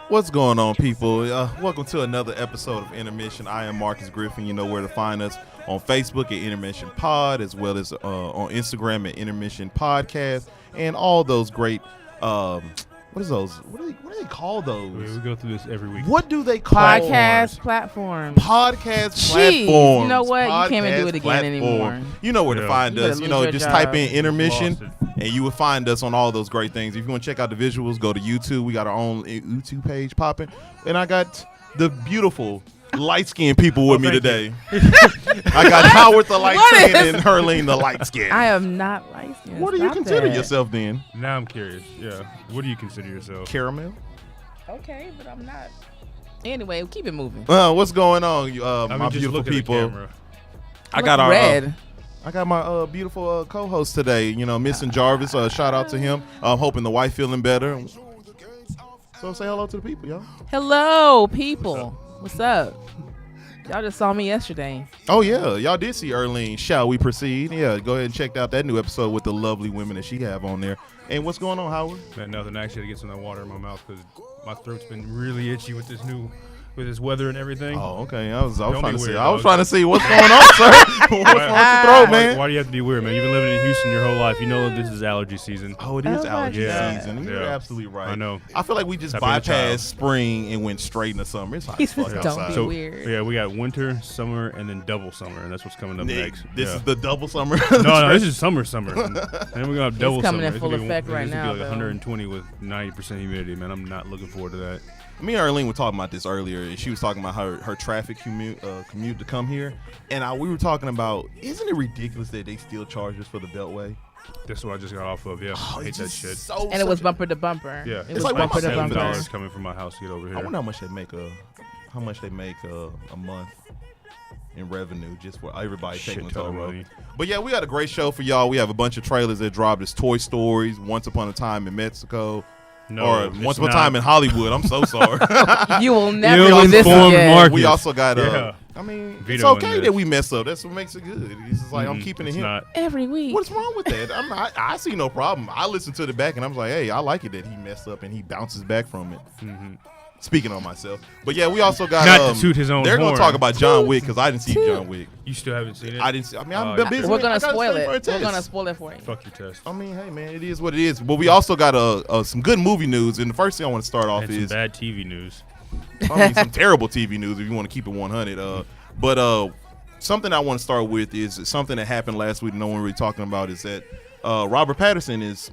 What's going on, people? Welcome to another episode of Intermission. I am Marcus Griffin. You know where to find us on Facebook at Intermission Pod, as well as on Instagram at Intermission Podcast, and all those great. What is those? What do they call those? We go through this every week. What do they call podcast platforms? Podcast platforms. You know what? Podcast you can't even do it again anymore. You know where to find us. You know, just type in Intermission, and you will find us on all those great things. If you want to check out the visuals, go to YouTube. We got our own YouTube page popping, and I got the beautiful light-skinned people with me today. I got Howard the light-skinned and Herline the light-skinned. I am not light-skinned. What do you consider yourself then? Now I'm curious. Yeah. What do you consider yourself? Caramel? Okay, but I'm not. Anyway, keep it moving. What's going on, my beautiful people? I got our red. I got my beautiful co-host today. You know, Missing Jarvis. Shout out to him. I'm hoping the wife feeling better. So say hello to the people, y'all. Hello, people. What's up? Y'all just saw me yesterday. Oh, yeah. Y'all did see Erlene. Shall we proceed? Yeah, go ahead and check out that new episode with the lovely women that she have on there. And what's going on, Howard? Man, nothing. I actually had to get some of that water in my mouth because my throat's been really itchy with this weather and everything. Oh, okay. I was trying to see what's going on, sir. What's wrong with your throat, man? Why do you have to be weird, man? You've been living in Houston your whole life. You know this is allergy season. Oh, it is allergy season. You're absolutely right. I know. I feel like we just bypassed spring and went straight into summer. It's hot as fuck outside. Don't be weird. Yeah, we got winter, summer, and then double summer, and that's what's coming up next. This is the double summer? No, this is summer. And then we're going to have double summer. It's coming in full effect right now. It's going to be like 120 with 90% humidity, man. I'm not looking forward to that. Me and Arlene were talking about this earlier, and she was talking about her traffic commute to come here, and we were talking about, isn't it ridiculous that they still charge us for the Beltway? That's what I just got off of. Yeah, I hate that shit. And it was bumper to bumper. Yeah, it was like bumper to bumper. $7 coming from my house to get over here. I wonder how much they make a month in revenue just for everybody taking the toll road. But yeah, we got a great show for y'all. We have a bunch of trailers that dropped. It's Toy Stories, Once Upon a Time in Mexico. Or Once Upon a Time in Hollywood. I'm so sorry. You will never do this again. We also got, I mean, Vito, it's okay that we mess up. That's what makes it good. It's just like, I'm keeping it here. Every week. What's wrong with that? I see no problem. I listened to the back and I'm like, hey, I like it that he messed up and he bounces back from it. Speaking on myself. But yeah, we also got not to toot his own they're going to talk about John Wick because I didn't see John Wick. You still haven't seen it? I didn't see. I mean, I'm busy. We're going to spoil it. We're going to spoil it for you. Fuck your test. I mean, hey, man, it is what it is. But we also got some good movie news. And the first thing I want to start off is some bad TV news. I mean, some terrible TV news if you want to keep it 100. But something I want to start with is something that happened last week no one really talking about is that Robert Pattinson is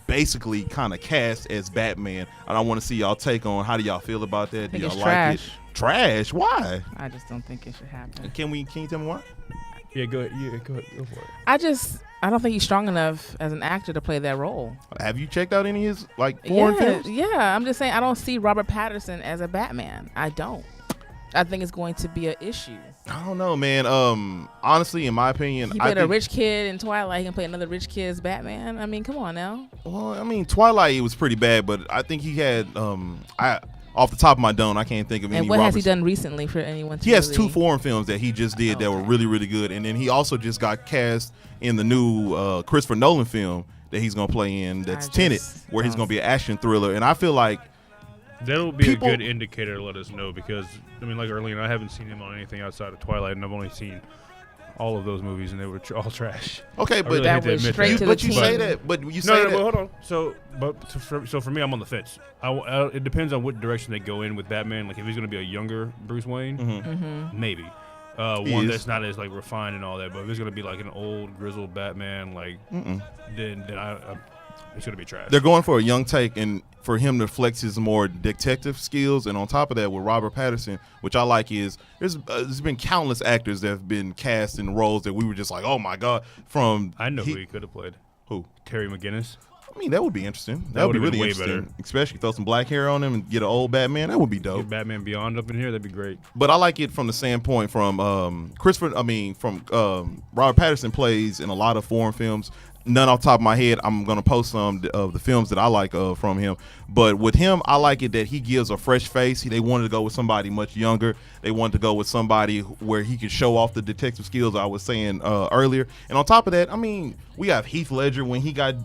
basically kind of cast as Batman. And I want to see y'all take on how do y'all feel about that? Do y'all like it? Trash? Why? I just don't think it should happen. Can you tell me why? Yeah, go ahead. Yeah, go for it. I don't think he's strong enough as an actor to play that role. Have you checked out any of his foreign films? Yeah, I'm just saying I don't see Robert Pattinson as a Batman. I don't. I think it's going to be an issue. I don't know, man. Honestly, in my opinion, he played a rich kid in Twilight. He can play another rich kid's Batman. I mean, come on now. Well, I mean, Twilight it was pretty bad, but I think he had off the top of my dome, I can't think of any. And what has he done recently for anyone? He has 2 foreign films that he just did that were really, really good, and then he also just got cast in the new Christopher Nolan film that he's gonna play in. That's Tenet, where he's gonna be an action thriller, and I feel like. That'll be a good indicator to let us know because, I mean, like earlier, I haven't seen him on anything outside of Twilight, and I've only seen all of those movies, and they were all trash. Okay, but that was straight to the team. But hold on. So for me, I'm on the fence. It depends on what direction they go in with Batman. Like, if he's going to be a younger Bruce Wayne, maybe. One that's not as, refined and all that. But if it's going to be, an old, grizzled Batman, then it's going to be trash. They're going for a young take and for him to flex his more detective skills. And on top of that, with Robert Pattinson, which I like is there's been countless actors that have been cast in roles that we were just like, oh, my God. I know who he could have played. Who? Terry McGinnis. I mean, that would be interesting. That would be really interesting. Better. Especially throw some black hair on him and get an old Batman. That would be dope. Get Batman Beyond up in here. That'd be great. But I like it from the standpoint from Robert Pattinson plays in a lot of foreign films. None off the top of my head. I'm going to post some of the films that I like from him. But with him, I like it that he gives a fresh face. They wanted to go with somebody much younger. They wanted to go with somebody where he could show off the detective skills I was saying earlier. And on top of that, I mean, we have Heath Ledger when he got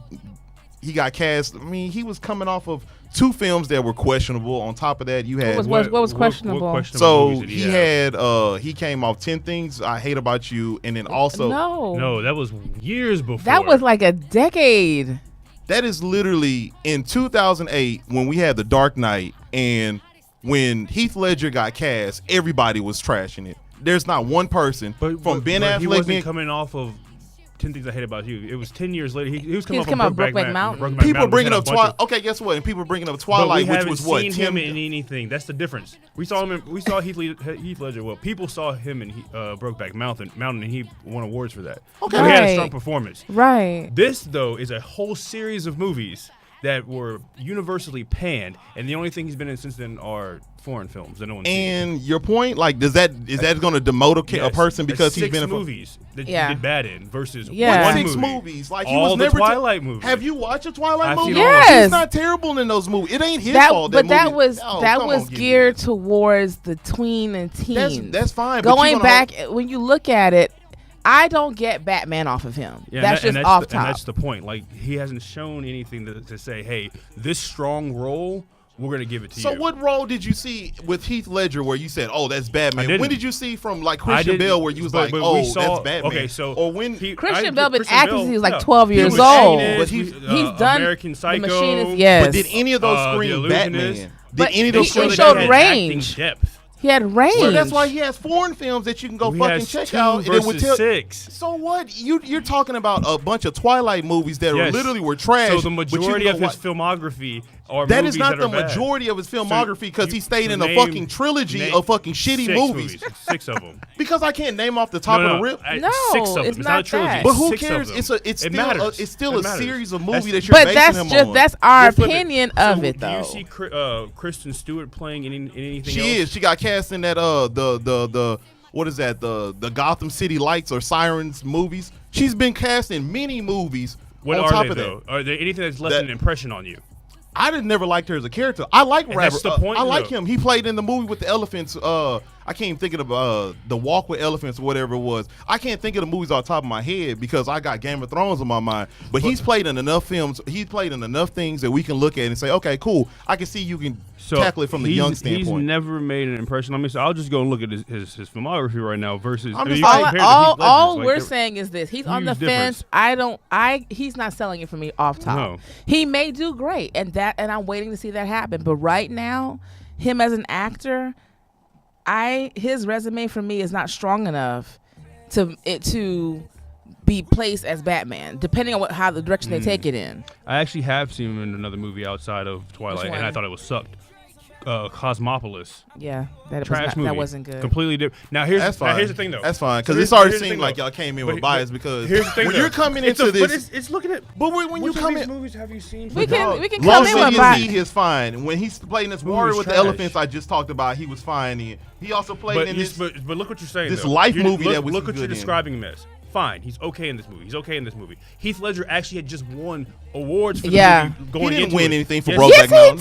he got cast. I mean, he was coming off of 2 films that were questionable. On top of that, you had what was questionable? What so movies did he have? had he came off 10 Things I Hate About You, and then also No, that was years before. That was like a decade. that is literally in 2008 when we had The Dark Knight, and when Heath Ledger got cast, everybody was trashing it. There's not one person from Ben Affleck. He wasn't coming off of 10 Things I Hate About You. It was 10 years later. He was coming off of Brokeback Mountain. People bringing up Twilight. Okay, guess what? And people bringing up Twilight, which was what? Seen him in anything. That's the difference. We saw him. We saw Heath Ledger. Well, people saw him in Brokeback Mountain, and he won awards for that. Okay, so he had a strong performance. Right. This though is a whole series of movies that were universally panned, and the only thing he's been in since then are foreign films that no one's seen. And your point, like, is that going to demote a person because he's been in movies that he did bad in versus Yeah. one 6 movie. movies? Like, he All was the never Twilight movies. Have you watched a Twilight I've movie? seen all of them. He's not terrible in those movies. It ain't his fault. But that movie. was Oh, that come was on, give me geared that. towards the tween and teens. That's fine. But Going you gonna back, when you look at it, I don't get Batman off of him. Yeah, that's and just off top. And that's the point. Like, he hasn't shown anything to say, hey, this strong role, we're going to give it to you. So what role did you see with Heath Ledger where you said, "Oh, that's Batman"? didn't. When did you see from like Christian Bale where you was like, but "Oh, we saw, that's Batman"? Okay, so or when Christian Bale been acting since he was like 12 He years was old. Machinist, But he's done American Psycho. The Machinist, yes. but did any of those The scream Illusionist. Batman? But Did any of those he scream showed Batman? range. Depth. He had range. So that's why he has foreign films that you can go He fucking has check 2 out. And it would versus tell. 6. So what? You're talking about a bunch of Twilight movies that Yes. literally were trash. So the but you majority can of go his filmography are That movies is not that the are bad. majority of his filmography because he stayed in a name- fucking trilogy name of fucking shitty 6 movies. 6 of them. Because I can't name off the top of the rip. No, 6 of them. it's It's not not a trilogy. that. But who 6 of cares? them. It's It still matters. it's still It a matters. series of That's- movies that you're But basing that's him just on. that's our We'll flip it. opinion So of it, do though. you see Kristen Stewart playing in anything She else? is. She got cast in that the what is that, the Gotham City Lights or Sirens movies. She's been cast in many movies. What on are top they of though? that, Are there anything that's left That- an impression on you? I didn't never liked her as a character. I like And Robert. that's the point, I like though. him. He played in the movie with the elephants. I can't even think of the Walk with Elephants or whatever it was. I can't think of the movies off the top of my head because I got Game of Thrones on my mind. But he's played in enough films. He's played in enough things that we can look at and say, okay, cool. I can see you can tackle it from the young standpoint. He's never made an impression on me, so I'll just go and look at his filmography right now versus. I'm just you like- compare to Heath Ledger's, All like, we're they're- saying is this: he's on the huge difference. fence. He's not selling it for me off top. No. He may do great, and I'm waiting to see that happen. But right now, him as an actor, his resume for me is not strong enough to be placed as Batman, depending on how the direction they take it in. I actually have seen him in another movie outside of Twilight, and I thought it was sucked. Cosmopolis. Yeah, Trash movie. that wasn't good. Completely different. Now here's That's fine. Here's the thing though. That's fine because So it's already here's the seemed thing, like though. y'all came in But- with bias but because here's the thing, when though. you're coming It's into but this, it's looking at. but when you Which come of these in, movies have you seen? We can come Lost in with City bias. is fine. When he's playing this Movie warrior was with the trash. elephants I just talked about, he was fine in. He also played in this. But look what you're saying. this though. life movie look, that was look what good you're in. describing him as. Fine, he's okay in this movie. He's okay in this movie. Heath Ledger actually had just won awards for the Yeah. movie going He didn't into win it. anything for Yes, Brokeback Yes, he Mountain. What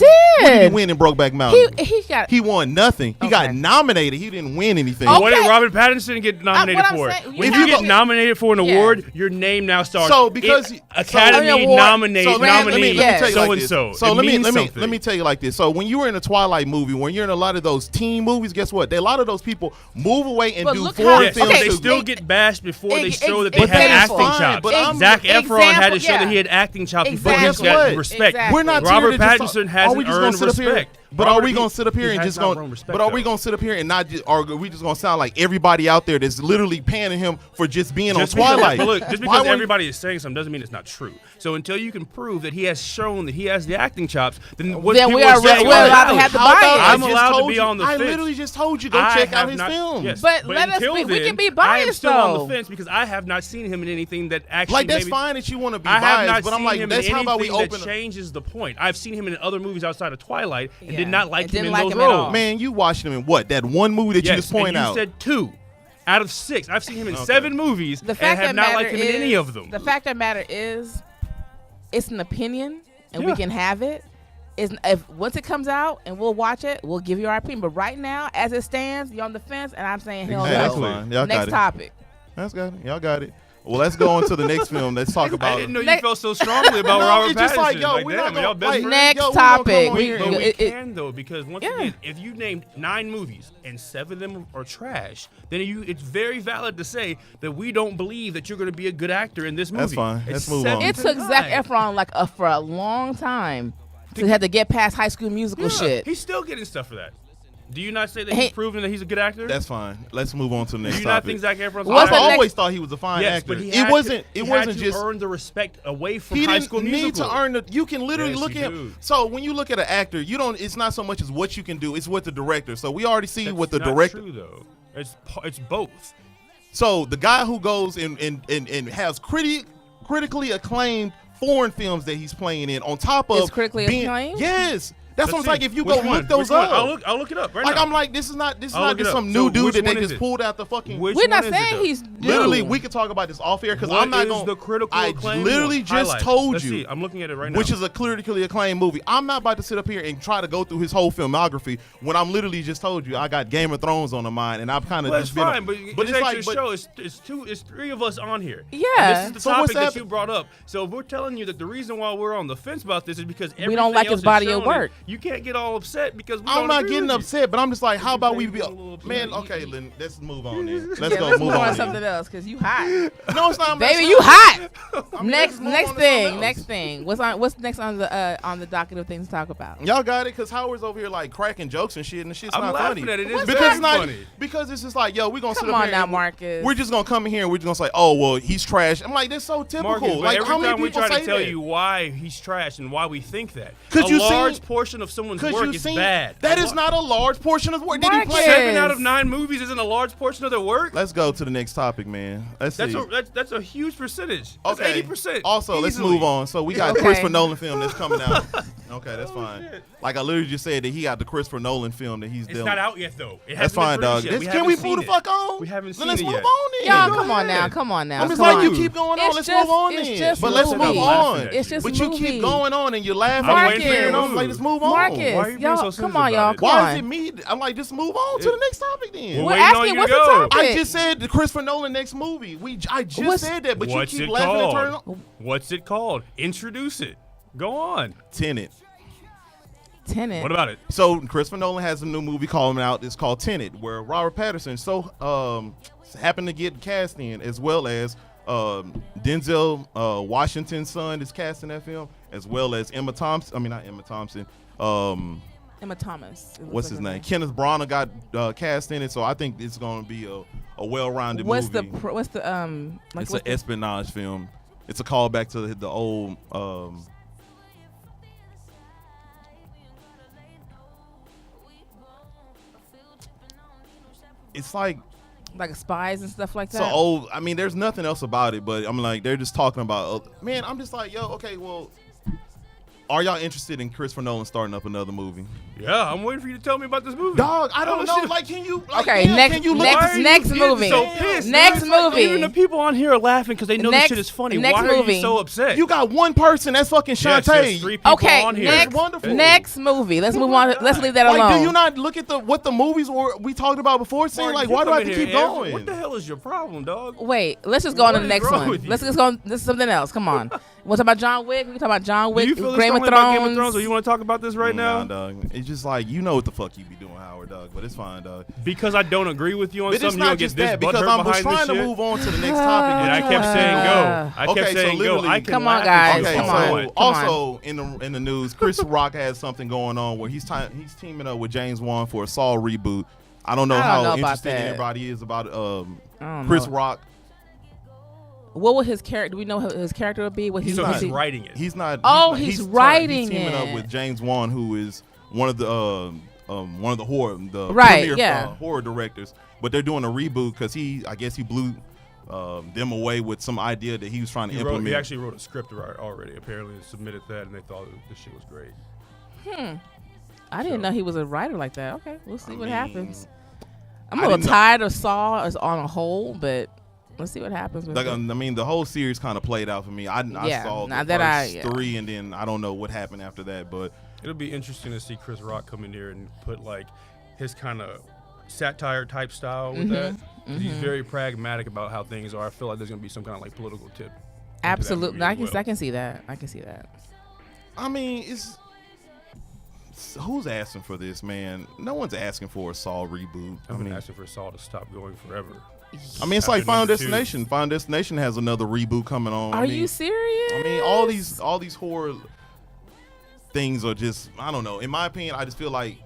did he did. win in Brokeback Mountain? He got. He won nothing. He got Okay. nominated. He didn't win anything. Okay. What did Robert Pattinson get nominated what I'm for? saying- When you you have get to- nominated for an Yeah. award, your name now starts. So because Academy award- nominate So let me nominee tell you so like and this. so. So It let means me something. tell you like this. So when you were in a Twilight movie, when you're in a lot of those teen movies, guess what? A lot of those people move away and But do look foreign how- Yes, films. but okay, they to- still get bashed before they Ex- show that ex- they have example. acting Fine, chops. but I'm- Zac Efron had to show yeah. that he had acting chops before Exactly. he Guess got what? respect. Exactly. We're not Robert here to just Pattinson are hasn't we just gonna earned sit up here? respect. But are we Robert, gonna sit up here he and has just not gonna? earned respect, But are we though. gonna sit up here and not? Are we just gonna sound like everybody out there that's literally panning him for just being Just on Twilight? Because, but look, just Why because wouldn't- everybody is saying something doesn't mean it's not true. So until you can prove that he has shown that he has the acting chops, then what Then people we are are saying we're are allowed to valid. have the How about bias. I I'm just allowed to told be you- on the I fence. literally just told you go I check out have his not- films. Yes, But let us until be- we then, can be I am biased, still on though. the fence because I have not seen him in anything that actually. Like that's maybe, fine that you want to be I have biased, not but I'm seen like, him that's in how about we anything open. that changes the point. I've seen him in other movies outside of Twilight and Yeah, did not like and him didn't in like those him at all. roles. Man, you watched him in what? That one movie that you Yes, just pointed and you out. said 2 out of 6. I've seen him in Okay. 7 movies The and fact have that not matter liked him is, in any of them. The fact that matter is, it's an opinion, and we Yeah. can have it. If once it comes out and we'll watch it, we'll give you our opinion. But right now, as it stands, you're on the fence, and I'm saying hell Hey, that's no. fine. Y'all Next got it. topic. That's got it. Y'all got it. Well, let's go on to the next film. Let's talk about. I didn't know you felt so strongly about No, Robert it's just Pattinson. like, yo, we're damn, not y'all gonna- best like, friends? Next yo, we gonna come topic. on. But we It- can though, because once Yeah. again, if you named 9 movies and 7 of them are trash, then it's very valid to say that we don't believe that you're going to be a good actor in this movie. That's fine. It's Let's move on. 7 It to took Zac 9. Efron for a long time to have to get past High School Musical Yeah, shit. He's still getting stuff for that. Do you not say that Hey. he's proven that he's a good actor? That's fine. Let's move on to the Do next you not topic. think Zac Efron's a What's good the I actor? always thought he was a fine Yes, actor. but he It had wasn't. to, It he wasn't had to just. earn the respect away from He High School didn't need Musical. to earn the. You can literally Yes, look you at. do. So when you look at an actor, you don't. It's not so much as what you can do. It's what the director. So we already see That's what the not director. true though. It's both. So the guy who goes and has critically acclaimed foreign films that he's playing in, on top of It's critically being, acclaimed? yes, that's what I'm Let's like. see. If you Which go one? look those Which one? up, I'll look it up right like now. I'm like, this is not I'll look just it some up. new So dude which that they one is just it? pulled out the fucking. Which We're one not is it, saying though? he's new. Literally, we could talk about this off air because What I'm not is going. the critical I acclaim literally one? just Highlight. told Let's you. see. I'm looking at it right now. Which is a critically acclaimed movie. I'm not about to sit up here and try to go through his whole filmography when I'm literally just told you I got Game of Thrones on the mind, and I've kind of Well, just it's been. fine, but but it's like like, show. It's 3 of us on here. Yeah. And this is the So what's topic that happening? you brought up. So if we're telling you that the reason why we're on the fence about this is because We everything don't like else his is body of shown, work. you can't get all upset because we I'm don't not agree getting with you. upset, but I'm just like, how about we be, a little upset. man? Okay, then let's move on. Then let's Yeah, go let's move move on to on. something else because you hot. No, it's not. Baby, you hot. Next move on to something else. next thing. What's next on the docket of things to talk about? Y'all got it, cause Howard's over here like cracking jokes and shit, and the shit's I'm not laughing funny. at it. It's because very it's not funny. because it's just like, yo, we're gonna sit Come up on here now, and Marcus. we're just gonna come in here and we're just gonna say, oh well, he's trash. I'm like, that's so typical. Marcus, but like every how many time we people try say to tell that? you why he's trash and why we think that, 'Cause a you large seen- portion of someone's Cause work you is seen bad. that is not a large portion of work. Did he Marcus. play? 7 out of 9 movies isn't a large portion of their work. Let's go to the next topic, man. Let's see. That's a huge percentage. That's Okay. 80%. Also, let's easily. move on. So we got Okay. Christopher Nolan film that's coming out. Okay, that's fine. shit. Like I literally just said that he got the Christopher Nolan film that he's It's dealing. not out yet though. It That's hasn't been fine, dog. produced yet. Can haven't we seen move the it. fuck on? We haven't Then seen let's it move yet. on then. Y'all, Go come on now, ahead. come on now. I'm just come like, you on. keep going on. It's Let's just- move on it's then. just But let's movie. move on. It's just But you movie. keep going on and you're laughing. I'm waiting for and you to I'm move. like, let's move on. Marcus, Why are you being y'all, so come sensitive on, y'all, about it? come Why on. is it me? I'm like, just move on to the next topic then. Well, We're waiting on asking you to what's the go. topic? I just said the Christopher Nolan next movie. I just What's- said that, but you What's keep it laughing and called? turning on. What's it called? Introduce it. Go on. Tenet. Tenet. What about it? So Christopher Nolan has a new movie coming out. It's called Tenet, where Robert Pattinson happened to get cast in, as well as Denzel Washington's son is cast in that film, as well as Emma Thompson. I mean, not Emma Thompson. Emma Thomas. It looks What's like his her name? Kenneth Branagh got cast in it, so I think it's going to be a well-rounded What's movie. what's the like It's what's an espionage film. It's a callback to the old. It's like like spies and stuff like so that? old. I mean, there's nothing else about it, but I'm like, they're just talking about. Man, I'm just like, yo, okay, well, are y'all interested in Christopher Nolan starting up another movie? Yeah, I'm waiting for you to tell me about this movie. Dog, I don't Oh, know. shit. Like, can you? Like, Okay, damn, next- can you look? next- Why are you next getting movie. So pissed, Next dude? It's like, movie. even the people on here are laughing because they know Next- this shit is funny. next Why are movie. you so upset? You got one person. That's fucking Yes, there's Shantae. 3 people Okay, on here. next, wonderful. next movie. Let's move on. Let's leave that alone. Like, do you not look at what the movies were we talked about before? Saying Mark, like, you why do I come have to in keep here going? What the hell is your problem, dog? Wait, let's just go on to What the is next wrong one. with you? Let's just go. This is something else. Come on. Want to talk about John Wick? We can talk about John Do Wick, you feel this Game of strongly about Game of Thrones, or Thrones. you want to talk about this right Nah, now? dog. It's just like, you know what the fuck you be doing, Howard, dog. But it's fine, dog. Because I don't agree with you on But it's something, you not don't get just this that, because butthurt I was behind this trying to shit. move on to the next topic. And I but kept you- saying go. I Okay, kept so saying go. literally- I can Come on, laugh guys. at you Okay, Come so on. much. so Come also in the news, Chris Rock has something going on where he's teaming up with James Wan for a Saw reboot. I don't know I don't how know about interested that. anybody is about I don't Chris know. Rock. What will his character? Do we know what his character would be? What He's So not- is he's he- writing it. He's not. Oh, he's he's not- writing he's teaming up it. with James Wan, who is one of the Right, premier yeah. horror directors. But they're doing a reboot because I guess he blew them away with some idea that he was trying to implement. He actually wrote a script already. Apparently, they submitted that, and they thought this shit was great. I didn't know he was a writer like that. Okay, we'll see what mean, happens. I'm I a little didn't know- tired of Saw as on a whole, but let's see what happens with Like, it. I mean, the whole series kind of played out for me. I Yeah, saw now the that first yeah. 3, and then I don't know what happened after that. But It'll be interesting to see Chris Rock come in here and put like his kind of satire type style with that. He's very pragmatic about how things are. I feel like there's gonna be some kind of like political tip. Absolutely, I can see that. I can see that. I mean, who's asking for this, man? No one's asking for a Saw reboot. I'm asking for Saw to stop going forever. I mean, it's like Final Destination. Final Destination has another reboot coming on. Are you serious? I mean, all these horror things are just, I don't know. In my opinion, I just feel like,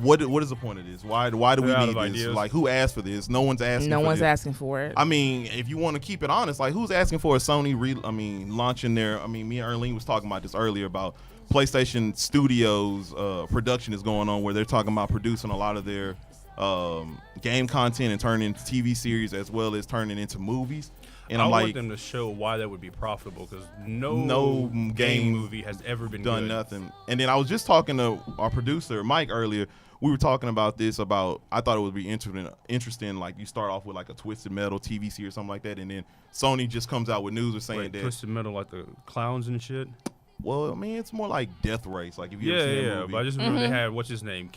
what is the point of this? Why do we need this? Ideas. Like, who asked for this? No one's asking. No one's asking for it. I mean, if you want to keep it honest, like, who's asking for a Sony launching their? I mean, me and Erlene was talking about this earlier about PlayStation Studios production is going on where they're talking about producing a lot of their game content and turning into TV series as well as turning into movies. And I want them to show why that would be profitable because no game movie has ever been done good. Nothing. And then I was just talking to our producer Mike earlier. We were talking about this. I thought it would be interesting. Like you start off with like a Twisted Metal TV series or something like that, and then Sony just comes out with news or saying that Twisted Metal, like the clowns and shit. Well, I mean, it's more like Death Race. Like if you ever seen that movie. But I just remember they had what's his name?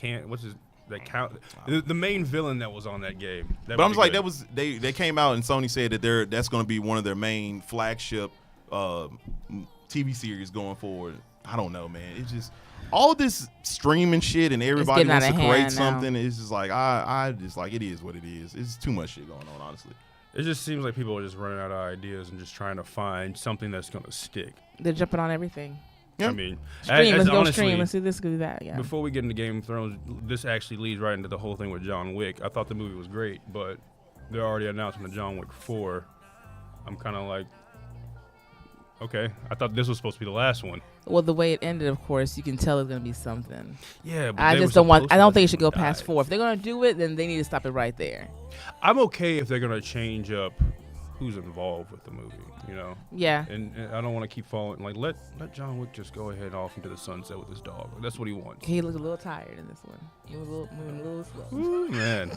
The main villain that was on that game. But I'm just like, that was they came out and Sony said that that's going to be one of their main flagship TV series going forward. I don't know, man. It's just all this streaming shit and everybody wants to create something. It's just like I just like it is what it is. It's too much shit going on, honestly. It just seems like people are just running out of ideas and just trying to find something that's going to stick. They're jumping on everything. Yeah. I mean, let's go stream. Let's do this, do that. Yeah. Before we get into Game of Thrones, this actually leads right into the whole thing with John Wick. I thought the movie was great, but they're already announcing the John Wick 4. I'm kind of like, okay, I thought this was supposed to be the last one. Well, the way it ended, of course, you can tell it's going to be something. Yeah, but I don't think it should go past 4. If they're going to do it, then they need to stop it right there. I'm okay if they're going to change up who's involved with the movie, you know? Yeah. And I don't want to keep following. Like, let John Wick just go ahead off into the sunset with his dog. That's what he wants. He looked a little tired in this one. He was moving a little slow. Ooh, man.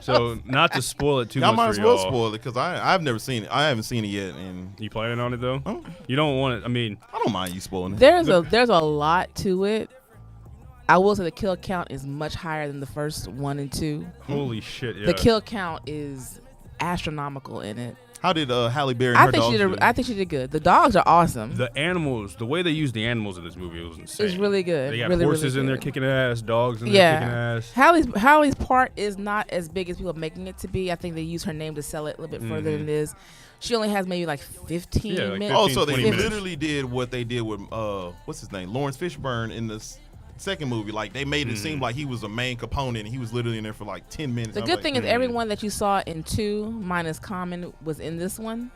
So, not to spoil it too much for y'all. Y'all might as well spoil it because I've never seen it. I haven't seen it yet. And you planning on it, though? Oh. You don't want it. I mean, I don't mind you spoiling it. There's a lot to it. I will say the kill count is much higher than the first 1 and 2. Holy shit, yeah. The kill count is astronomical in it. How did Halle Berry and her dogs do? I think she did good. The dogs are awesome. The animals, the way they used the animals in this movie was insane. It's really good. They got really, horses really in there good. kicking ass, dogs in there kicking ass. Halle's part is not as big as people are making it to be. I think they use her name to sell it a little bit further than it is. She only has maybe like 15 minutes. Oh, so they 20 minutes. literally did what they did with what's his name, Lawrence Fishburne in this second movie. Like they made it seem like he was a main component and he was literally in there for like 10 minutes. The good thing is everyone that you saw in 2 minus Common was in this one.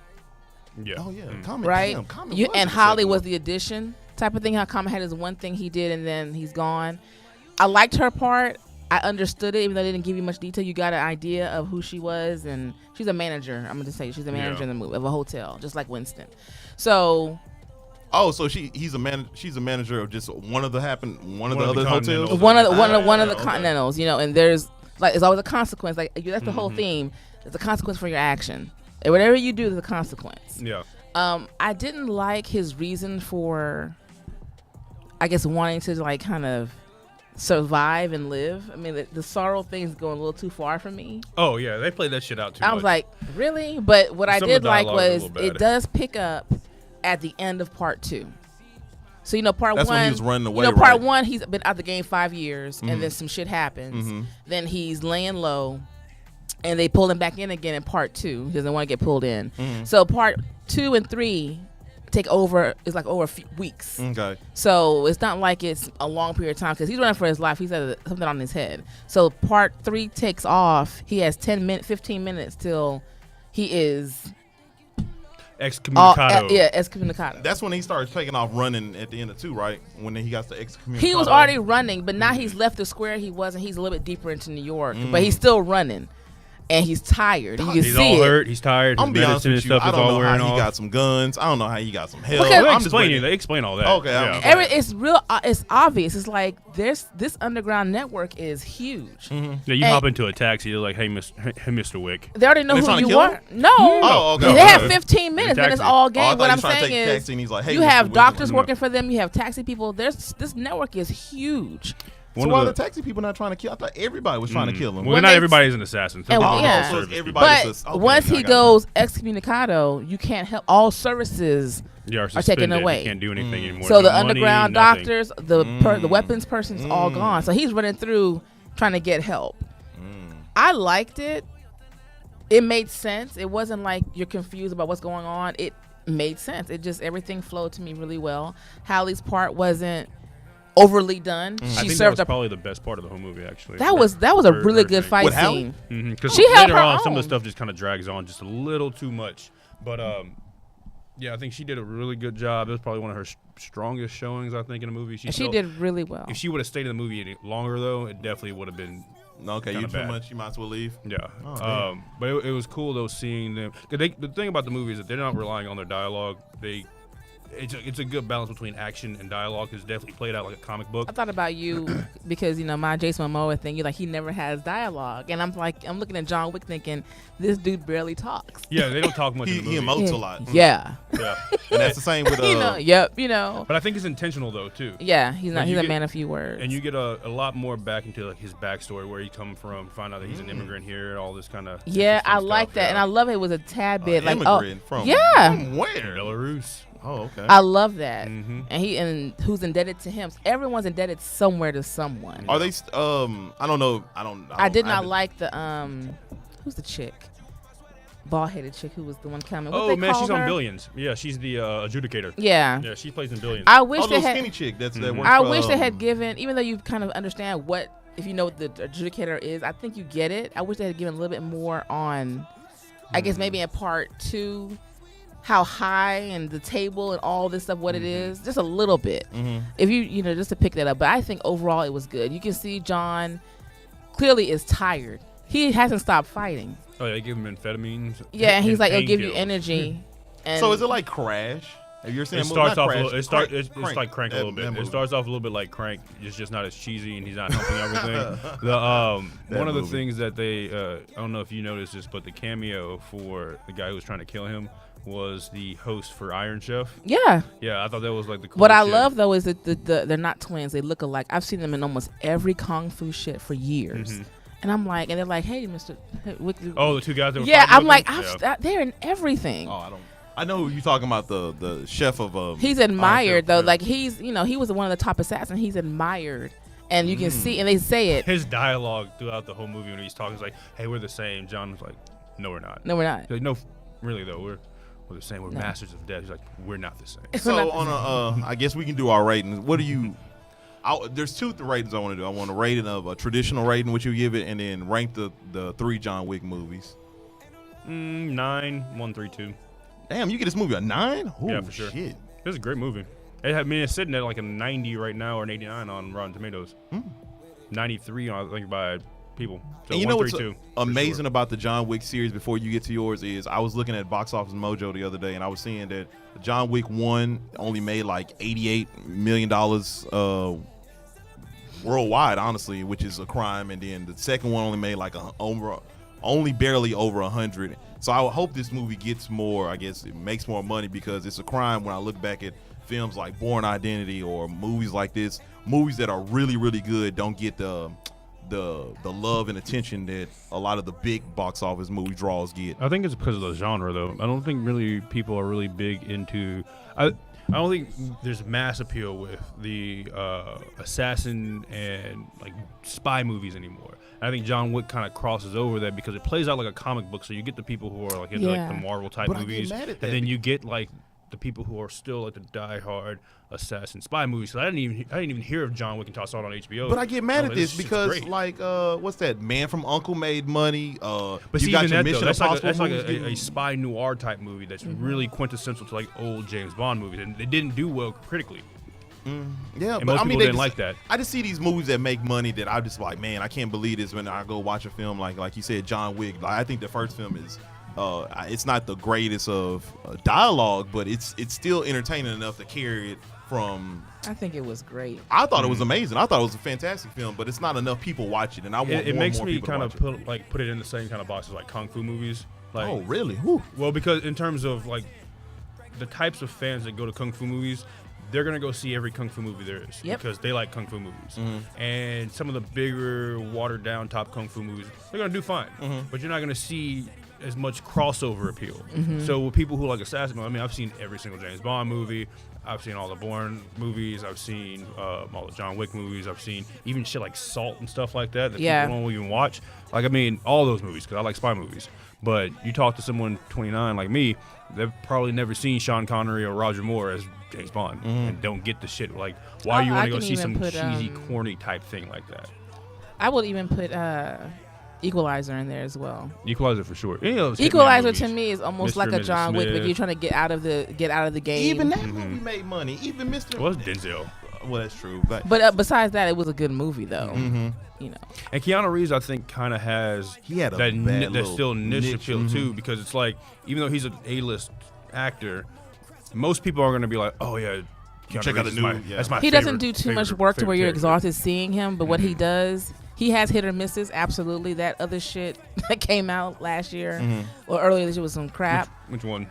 Yeah. Oh yeah, Common, right? Damn, Common And Holly was the addition type of thing. How Common had his one thing he did and then he's gone. I liked her part. I understood it, even though they didn't give you much detail. You got an idea of who she was, and she's a manager. I'm going to say she's a manager in the movie of a hotel, just like Winston. So. Oh, so she's a manager of just one of the other hotels. One of the Continentals, you know. And there's like it's always a consequence. Like that's the whole theme. There's a consequence for your action. And whatever you do, there's a consequence. Yeah. I didn't like his reason for, I guess, wanting to like kind of survive and live. I mean, the sorrow thing's going a little too far for me. Oh yeah, they played that shit out too much. I was like, really? But what I did like was it does pick up at the end of part 2. So part That's 1, when he was running away. Part 1, he's been out the game 5 years, and then some shit happens. Then he's laying low, and they pull him back in again in part 2. He doesn't want to get pulled in. So part 2 and 3 take over. It's like over a few weeks. Okay. So it's not like it's a long period of time because he's running for his life. He's had something on his head. So part 3 takes off. He has 15 minutes till he is excommunicado. Excommunicado. That's when he starts taking off running at the end of 2, right? When he got to excommunicado. He was already running, but now he's left the square he was, and he's a little bit deeper into New York. But he's still running. And he's tired. You can he's see all it. hurt. He's tired. His I'm be honest with you. I don't know how he got some guns. I don't know how he got some help. They explain all that. Okay. Yeah. It's real. It's obvious. It's like this underground network is huge. Yeah, you hop into a taxi. You're like, hey, Mr. Wick. They already know who you are. No. Oh, okay. They have 15 minutes. Then it's all game. What I'm saying is, he's like, hey, you have doctors working for them. You have taxi people. This network is huge. So why the taxi people not trying to kill? I thought everybody was trying to kill him. Well, not everybody's an assassin. So but once he goes excommunicado, you can't help. All services are taken away. You can't do anything anymore. So the underground doctors, the weapons person's all gone. So he's running through trying to get help. I liked it. It made sense. It wasn't like you're confused about what's going on. It made sense. It just, everything flowed to me really well. Hallie's part wasn't overly done. I think that was probably the best part of the whole movie, actually. That was a really good fight scene. Because later on, some of the stuff just kind of drags on just a little too much. But yeah, I think she did a really good job. It was probably one of her strongest showings, I think, in the movie. She did really well. If she would have stayed in the movie any longer, though, it definitely would have been. Okay, you too much. You might as well leave. Yeah. But it was cool though seeing them. The thing about the movie is that they're not relying on their dialogue. It's a good balance between action and dialogue. It's definitely played out like a comic book. I thought about you because my Jason Momoa thing. You're like, he never has dialogue, and I'm looking at John Wick thinking this dude barely talks. Yeah, they don't talk much. in the movie. He emotes a lot. Yeah. Yeah. And that's the same with But I think it's intentional though too. Yeah, he's not. He's a man of few words. And you get a lot more back into like his backstory, where he come from, find out that he's an immigrant here, and all this kind of. Yeah, I like that, and I love it was a tad bit like immigrant from where? Belarus. Oh, okay. I love that. And who's indebted to him? Everyone's indebted somewhere to someone. Are they? I don't know. I did not like the who's the chick? Bald-headed chick who was the one coming. Oh man, she's on Billions. Yeah, she's the adjudicator. Yeah. Yeah, she plays in Billions. I wish they had skinny chick. That works I wish they had given, even though you kind of understand if you know what the adjudicator is. I think you get it. I wish they had given a little bit more on. I guess maybe in part 2. How high and the table and all this stuff, what it is, just a little bit. If you just to pick that up. But I think overall it was good. You can see John clearly is tired. He hasn't stopped fighting. Oh yeah, they give him amphetamines. Yeah, and he's like, it'll give you energy. And so is it like Crash? Have you ever seen it? Starts off it's like Crank a little bit. It starts off a little bit like Crank. It's just not as cheesy, and he's not helping everything. One of the things that they I don't know if you noticed this, but the cameo for the guy who was trying to kill him was the host for Iron Chef. Yeah. Yeah, I thought that was like the coolest What I shit. love though is that they're not twins. They look alike. I've seen them in almost every kung fu shit for years. And I'm like, and they're like, hey, Mr. Oh, the two guys that were I'm like, they're in everything. Oh, I know who you're talking about, the chef of he's admired though. Like he was one of the top assassins. He's admired. And you can see, and they say it. His dialogue throughout the whole movie when he's talking is like, hey, we're the same. John was like, no, we're not. No, we're not. Like, no, really though, we're the same. We're masters of death. He's like, we're not the same. So on I guess we can do our ratings. What do you? There's 2 ratings I want to do. I want a rating of a traditional rating, which you give it, and then rank the 3 John Wick movies. 9, 1, 3, 2. Damn, you get this movie a 9? Ooh, yeah, for sure. Shit. It's a great movie. It's sitting at like a 90 right now or an 89 on Rotten Tomatoes. 93, I think, by people. So and you 1, know 3, what's 2, amazing about the John Wick series before you get to yours is I was looking at Box Office Mojo the other day, and I was seeing that John Wick 1 only made like $88 million worldwide, honestly, which is a crime. And then the second one only made like only barely over 100. So I would hope this movie gets more, I guess it makes more money, because it's a crime when I look back at films like Born Identity or movies like this, movies that are really, really good don't get the love and attention that a lot of the big box office movie draws get. I think it's because of the genre, though. I don't think really people are really big into. I don't think there's mass appeal with the assassin and like spy movies anymore. And I think John Wick kind of crosses over that because it plays out like a comic book. So you get the people who are like into like the Marvel type movies, and then you get like the people who are still like the die-hard assassin spy movies. So I didn't even hear of John Wick until I saw it on HBO. But I get mad at this because like what's that? Man from U.N.C.L.E. made money. But you see, got even your that's like a spy noir type movie that's really quintessential to like old James Bond movies, and they didn't do well critically. Yeah, and but most people didn't like that. I just see these movies that make money that I'm just like, man, I can't believe this when I go watch a film like you said, John Wick. Like, I think the first film is. It's not the greatest of dialogue, but it's still entertaining enough to carry it from. I think it was great. I thought it was amazing. I thought it was a fantastic film, but it's not enough people watch it, and I want it more makes and more me people kind to of watch put it in the same kind of box as like kung fu movies. Like, oh, really? Whew. Well, because in terms of like the types of fans that go to kung fu movies, they're gonna go see every kung fu movie there is because they like kung fu movies. And some of the bigger, watered down top kung fu movies, they're gonna do fine. But you're not gonna see as much crossover appeal. So with people who like assassin, I mean, I've seen every single James Bond movie. I've seen all the Bourne movies. I've seen all the John Wick movies. I've seen even shit like Salt and stuff like that people don't even watch. Like, I mean, all those movies because I like spy movies. But you talk to someone 29 like me, they've probably never seen Sean Connery or Roger Moore as James Bond and don't get the shit. Like, why you want to go see some cheesy, corny type thing like that? I would even put Equalizer in there as well. Equalizer for sure. Equalizer to me is almost Mr. like a Mrs. John Wick, Smith. like you're trying to get out of the game. Even that movie made money. Even Mr. Well, it's Denzel. Well, that's true. But besides that, it was a good movie though. You know. And Keanu Reeves, I think, kind of has that still niche appeal too, because it's like, even though he's an A-list actor, most people are going to be like, oh yeah, Keanu check out Reeves the new. that's my He favorite, doesn't do too much work to where you're exhausted seeing him, but what he does, he has hit or misses. Absolutely, that other shit that came out last year or earlier this year was some crap. Which one?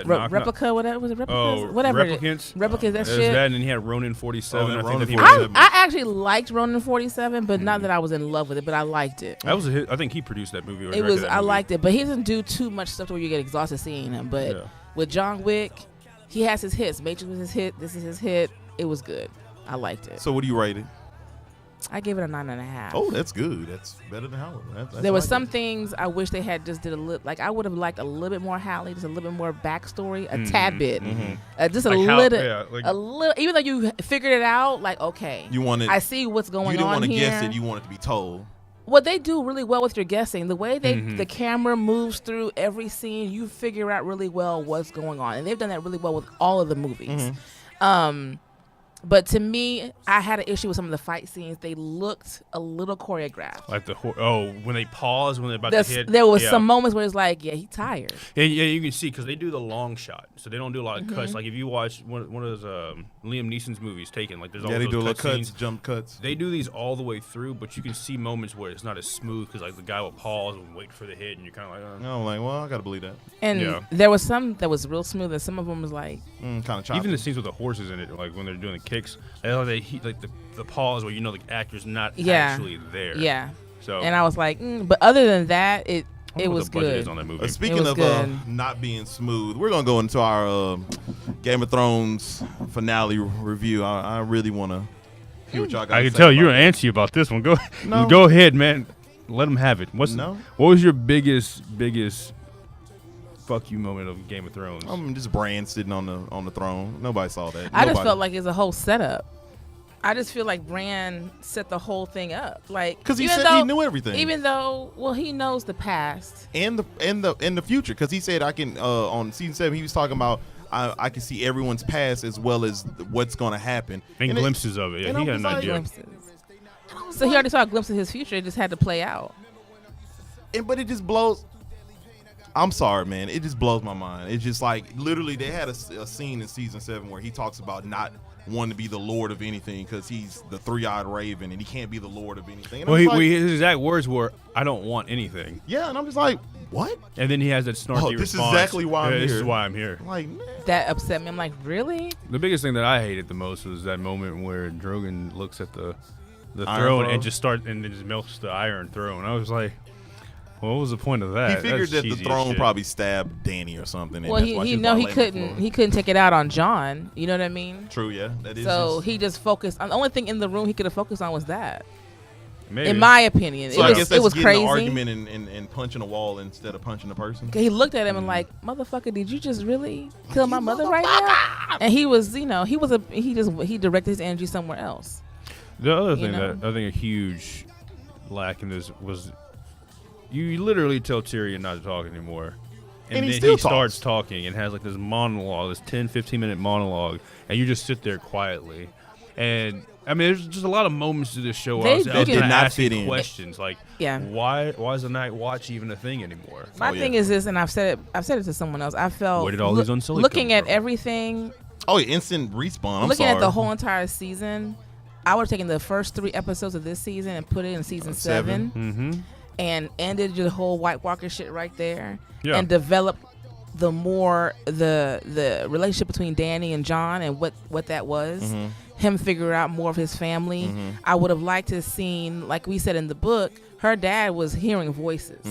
Replica, whatever was it? Replicas? Oh, whatever. Replicants. Replicas, that There's shit. that, and then he had Ronin 47. Oh, I Ronin think that 47. I actually liked Ronin 47, but not that I was in love with it, but I liked it. That was a hit. I think he produced that movie. Or It was. directed that I movie. liked it, but he doesn't do too much stuff to where you get exhausted seeing him. But with John Wick, he has his hits. Matrix was his hit. This is his hit. It was good. I liked it. So what do you rate it? I gave it a 9.5. Oh, that's good. That's better than Howard. There were some things I wish they had just did a little. Like I would have liked a little bit more Halle, just a little bit more backstory, a tad bit, just Like a how- little, yeah, like- a little. Even though you figured it out, like okay, You wanted. I see what's going on You didn't want to here. guess it. You wanted to be told. What they do really well with your guessing, the way the camera moves through every scene, you figure out really well what's going on, and they've done that really well with all of the movies. But to me, I had an issue with some of the fight scenes. They looked a little choreographed. Like when they pause when they're about to hit. There was some moments where it's like, yeah, he's tired. Yeah, you can see because they do the long shot, so they don't do a lot of cuts. Like if you watch one of those Liam Neeson's movies, Taken, like there's all Yeah, they those do little cut cuts, scenes. jump cuts. They do these all the way through, but you can see moments where it's not as smooth because like the guy will pause and wait for the hit, and you're kind of like, No, I'm like, well, I gotta believe that. And there was some that was real smooth, and some of them was like, Kind of choppy. Even the scenes with the horses in it, like when they're doing the kicks, like the pause where you know the actor's not actually there. Yeah. So and I was like, but other than that, it what was the budget good. is on that movie. Speaking of not being smooth, we're gonna go into our Game of Thrones finale review. I really want to hear what y'all got. I can tell you're antsy about this one. Go ahead, man. Let them have it. What was your biggest fuck you moment of Game of Thrones? Just Bran sitting on the throne. Nobody saw that. I just felt like it's a whole setup. I just feel like Bran set the whole thing up, like because he said he knew everything. Even though, he knows the past and the future. Because he said I can on season 7 he was talking about I can see everyone's past as well as what's going to happen and glimpses of it. Yeah, he had an idea. So he already saw a glimpse of his future. It just had to play out. But it just blows. I'm sorry, man. It just blows my mind. It's just like literally they had a scene in season 7 where he talks about not wanting to be the lord of anything because he's the three-eyed raven and he can't be the lord of anything. And his exact words were, "I don't want anything." Yeah, and I'm just like, what? And then he has that snarky response. This is exactly why I'm here. This is why I'm here. Like, man. That upset me. I'm like, really? The biggest thing that I hated the most was that moment where Drogon looks at the throne and just melts the Iron Throne. I was like, what was the point of that? He figured that the throne probably stabbed Danny or something. Well, he couldn't take it out on Jon. You know what I mean? True, yeah. That is. So he just focused on the only thing in the room he could have focused on was that. Maybe. In my opinion, so I guess that's it was getting crazy. The argument and punching a wall instead of punching a person. He looked at him and like, motherfucker, did you just really kill my mother right now? And he was, he directed his energy somewhere else. The other thing that I think a huge lack in this was you literally tell Tyrion not to talk anymore. And then he starts talking and has like this monologue, this 10-15 minute monologue, and you just sit there quietly. And I mean, there's just a lot of moments to this show where I was did not fit in. questions like, why is the Night Watch even a thing anymore? My thing is this, and I've said it to someone else. I felt where did all these Unsullied looking come at from? everything. Oh, instant respawn. Looking at the whole entire season, I would have taken the first 3 episodes of this season and put it in season 7. Mm-hmm. And ended the whole White Walker shit right there, Yeah. and develop the more the relationship between Danny and John and what that was, him figure out more of his family. I would have liked to have seen, like we said in the book, her dad was hearing voices.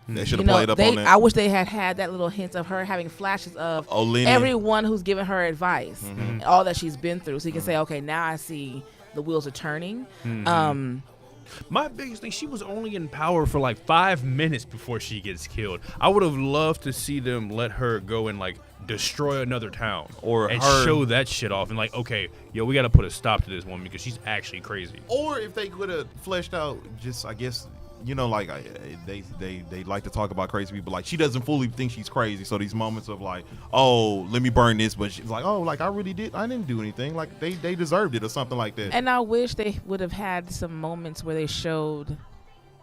They should have played up on that. I wish they had that little hint of her having flashes of everyone who's given her advice, and all that she's been through, so you can say, okay, now I see the wheels are turning. My biggest thing, she was only in power for like 5 minutes before she gets killed. I would have loved to see them let her go and like destroy another town and show that shit off and like, okay, yo, we got to put a stop to this woman because she's actually crazy. Or if they could have fleshed out, just I guess, you know, like they like to talk about crazy people. Like she doesn't fully think she's crazy, so these moments of like, oh, let me burn this, but she's like, oh, like I didn't do anything. Like they deserved it or something like that. And I wish they would have had some moments where they showed,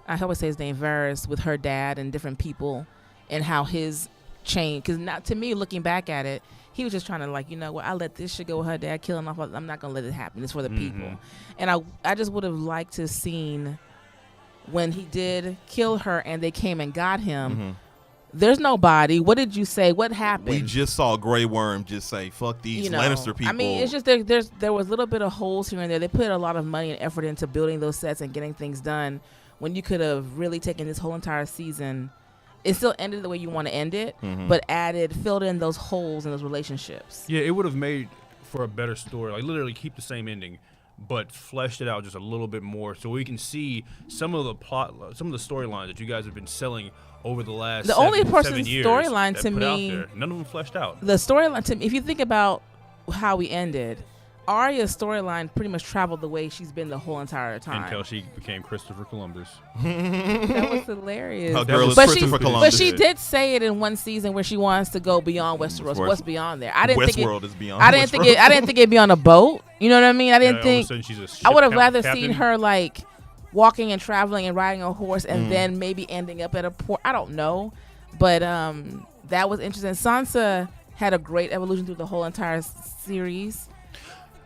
I always say his name, Varys, with her dad and different people, and how his change. Because not to me, looking back at it, he was just trying to like, you know what, I let this shit go with her dad killing off. I'm not gonna let it happen. It's for the people. And I just would have liked to have seen, when he did kill her and they came and got him, there's no body. What did you say? What happened? We just saw Grey Worm just say, fuck these Lannister people. I mean, it's just there was a little bit of holes here and there. They put a lot of money and effort into building those sets and getting things done when you could have really taken this whole entire season. It still ended the way you want to end it, but filled in those holes in those relationships. Yeah, it would have made for a better story. Like literally keep the same ending, but fleshed it out just a little bit more so we can see some of the plot, some of the storylines that you guys have been selling over the last only 7 years. Storyline to me, none of them fleshed out. The storyline to me, if you think about how we ended, Arya's storyline pretty much traveled the way she's been the whole entire time. Until she became Christopher Columbus. That was hilarious. Her girl is Christopher Columbus. But she did say it in one season where she wants to go beyond Westeros. What's beyond there? Westworld is beyond. I didn't think it'd be on a boat. You know what I mean? I didn't think. She's I would have rather seen her like walking and traveling and riding a horse and then maybe ending up at a port. I don't know, but that was interesting. Sansa had a great evolution through the whole entire series.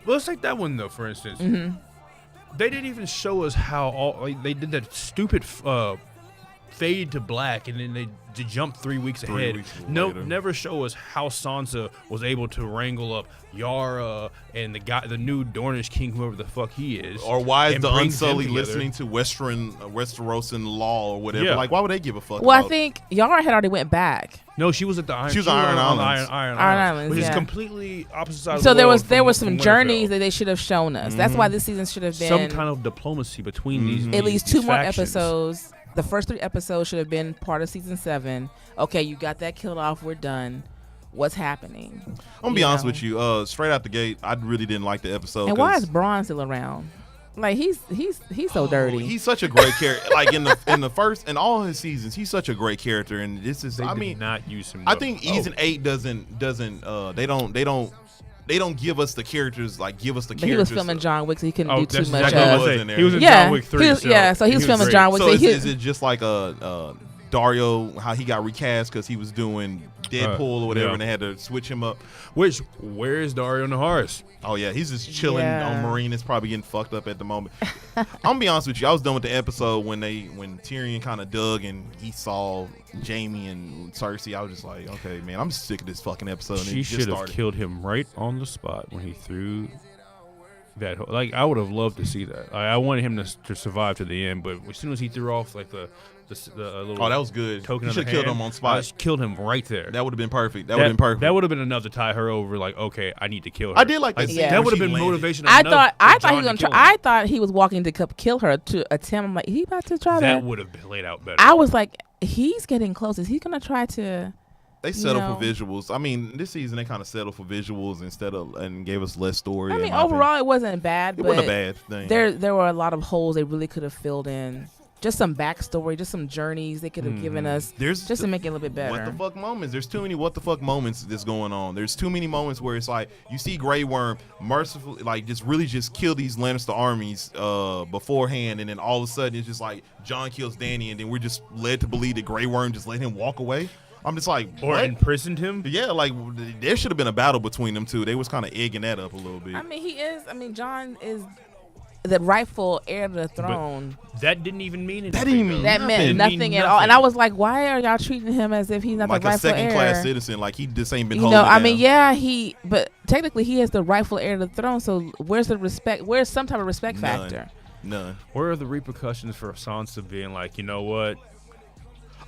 Well, let's take that one though, for instance. They didn't even show us how they did that stupid fade to black, and then they jump 3 weeks ahead. Never show us how Sansa was able to wrangle up Yara and the new Dornish king, whoever the fuck he is. Or why is the Unsullied listening to Westerosan law or whatever? Yeah. Like, why would they give a fuck? Well, I think Yara had already went back. No, she was at the Iron. She was Iron Islands. Iron Islands, which yeah. is completely opposite side. So of the world there was from some journeys that they should have shown us. That's why this season should have been some kind of diplomacy between these. At least 2 more factions. episodes. The first 3 episodes should have been part of season 7. Okay, you got that killed off. We're done. What's happening? I'm gonna be honest with you. Straight out the gate, I really didn't like the episode. And why is Bronn still around? Like he's so dirty. He's such a great character. Like in the first and all his seasons, he's such a great character. And this is, They did not use him. I think season 8 doesn't. They don't give us the characters. Like give us the characters. He was filming John Wick, so he couldn't do too much. He was in John Wick 3. So he was filming John Wick. So is it just like Dario, how he got recast because he was doing Deadpool or whatever, and they had to switch him up? Where is Dario Naharis? Oh yeah, he's just chilling on Marine. It's probably getting fucked up at the moment. I'm gonna be honest with you. I was done with the episode when Tyrion kind of dug and he saw Jaime and Cersei. I was just like, okay, man, I'm sick of this fucking episode. She should have killed him right on the spot when he threw that. Like I would have loved to see that. I wanted him to survive to the end, but as soon as he threw off like the little that was good. Token you should have killed him on spot. I just killed him right there. That would have been perfect. That would have been perfect. That would have been enough to tie her over. Like, okay, I need to kill her. I did like that. That would have been motivation. I thought he was gonna try. I thought he was walking to kill her to attempt. I'm like, he about to try that. That would have been laid out better. I was like, he's getting close. Is he gonna try to? They settle for visuals. I mean, this season they kind of settled for visuals and gave us less story. I mean, overall it wasn't bad. It wasn't a bad thing. There were a lot of holes they really could have filled in. Just some backstory, just some journeys they could have given us, just to make it a little bit better. What the fuck moments? There's too many what the fuck moments that's going on. There's too many moments where it's like you see Grey Worm mercifully, like just kill these Lannister armies beforehand, and then all of a sudden it's just like Jon kills Dany, and then we're just led to believe that Grey Worm just let him walk away. I'm just like, or what? Imprisoned him. Yeah, like there should have been a battle between them two. They was kind of egging that up a little bit. I mean, Jon is the rightful heir to the throne. But that didn't even mean anything. That didn't mean that meant nothing at all. And I was like, why are y'all treating him as if he's not like the rightful heir? Like a second-class citizen, like he just ain't been you holding know, it I down. mean, yeah, but technically he is the rightful heir to the throne. So where's the respect? Where's some type of respect factor? None. Where are the repercussions for Sansa being like, you know what?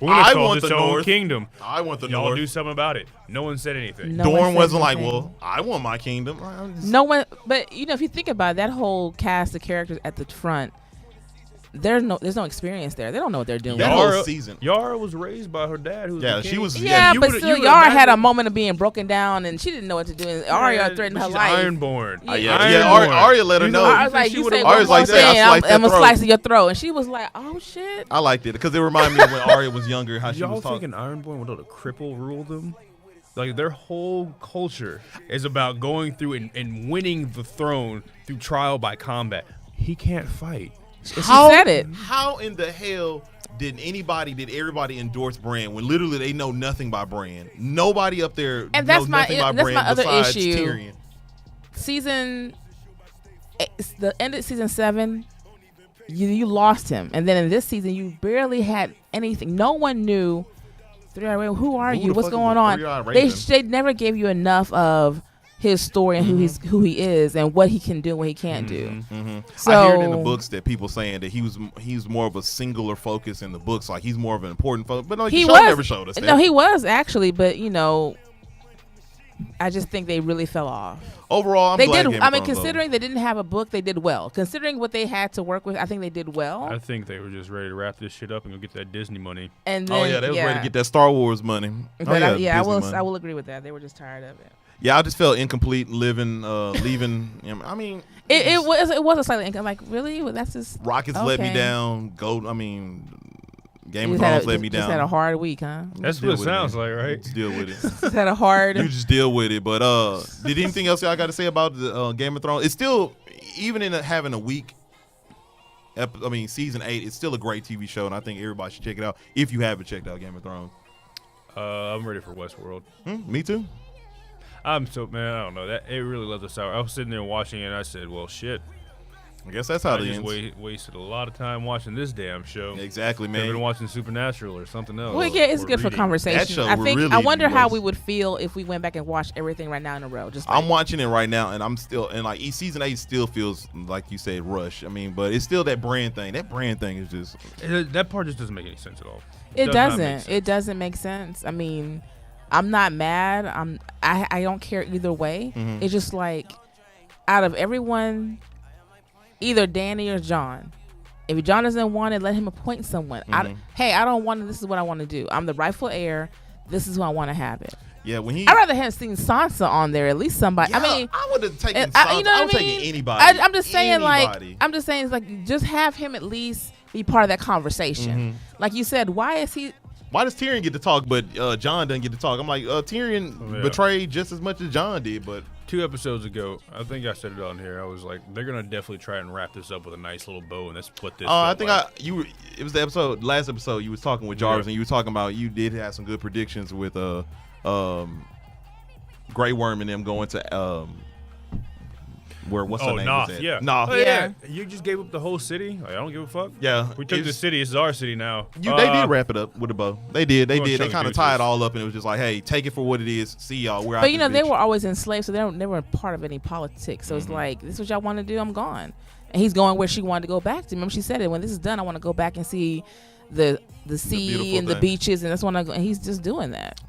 We're gonna call this our own kingdom. I want the Y'all North. do something about it. No one said anything. Dorne wasn't like, well, I want my kingdom. No one, but you know, if you think about it, that whole cast of characters at the front, there's no experience there. They don't know what they're doing. That whole season. Yara was raised by her dad. Who Yeah, she was. Yeah, but still, Yara had a moment of being broken down, and she didn't know what to do. And Arya threatened her life. Ironborn. Arya let her know. I was like, you say Arya's one like, more thing, I'm gonna throat. slice your throat, and she was like, oh shit. I liked it because it reminded me of when Arya was younger. How she Y'all was talking. thinking Ironborn would let a cripple rule them? Like their whole culture is about going through and winning the throne through trial by combat. He can't fight. She said it. How in the hell did everybody endorse Bran when literally they know nothing by Bran? Nobody up there and knows nothing by Bran other besides issue. Tyrion. The end of season 7, you lost him, and then in this season you barely had anything. No one knew. Who are you? What's going on? They never gave you enough of his story and who he is and what he can do and what he can't do. So I hear it in the books that people saying that he's more of a singular focus in the books, like he's more of an important focus. But no, the show never showed us that. No, he was actually, but you know, I just think they really fell off. Overall, I'm glad Game of Thrones considering they didn't have a book, they did well. Considering what they had to work with, I think they did well. I think they were just ready to wrap this shit up and go get that Disney money. And then, they was ready to get that Star Wars money. But I will agree with that. They were just tired of it. Yeah, I just felt incomplete leaving. I mean, it was a slightly income. Like, really? Well, that's just Rockets let me down. Game of Thrones let me down. Just had a hard week, huh? That's what it sounds like, right? Just deal with it. Just had a hard. You just deal with it. But did anything else y'all got to say about the Game of Thrones? It's still, even in having a week. Season 8, it's still a great TV show, and I think everybody should check it out if you haven't checked out Game of Thrones. I'm ready for Westworld. Me too. I don't know. That it really left us sour. I was sitting there watching it, and I said, well, shit. I guess that's how it ends. Wasted a lot of time watching this damn show. Exactly, man. I've been watching Supernatural or something else. Well, yeah, it's good for conversation. That show I wonder how we would feel if we went back and watched everything right now in a row. I'm watching it right now, and I'm still, and like season 8 still feels like you said rush. But it's still that brand thing. That brand thing is just that part just doesn't make any sense at all. It doesn't. It doesn't make sense. I mean, I'm not mad. I don't care either way. It's just like, out of everyone, either Danny or John. If John doesn't want it, let him appoint someone. I don't want it. This is what I want to do. I'm the rightful heir. This is who I want to have it. Yeah, I'd rather have seen Sansa on there. At least somebody. Yeah, I would have taken Sansa. I would have taken anybody. I'm just saying, just have him at least be part of that conversation. Like you said, why does Tyrion get to talk, but Jon doesn't get to talk? I'm like, Tyrion betrayed just as much as Jon did, but 2 episodes ago, I think I said it on here. I was like, they're gonna definitely try and wrap this up with a nice little bow, and let's split this. I think it was the last episode. You was talking with Jarvis, and you were talking about you did have some good predictions with Grey Worm and them going to what's her name? Noth, yeah. Noth. Yeah. You just gave up the whole city? Like, I don't give a fuck. Yeah. We took the city. It's our city now. They did wrap it up with a bow. They did. They kind of tied it all up, and it was just like, hey, take it for what it is. See y'all. We're out. But they were always enslaved, so they weren't part of any politics. So it's like, this is what y'all want to do. I'm gone. And he's going where she wanted to go back to. Remember, she said it. When this is done, I want to go back and see the sea and the beaches, and that's when and he's just doing that.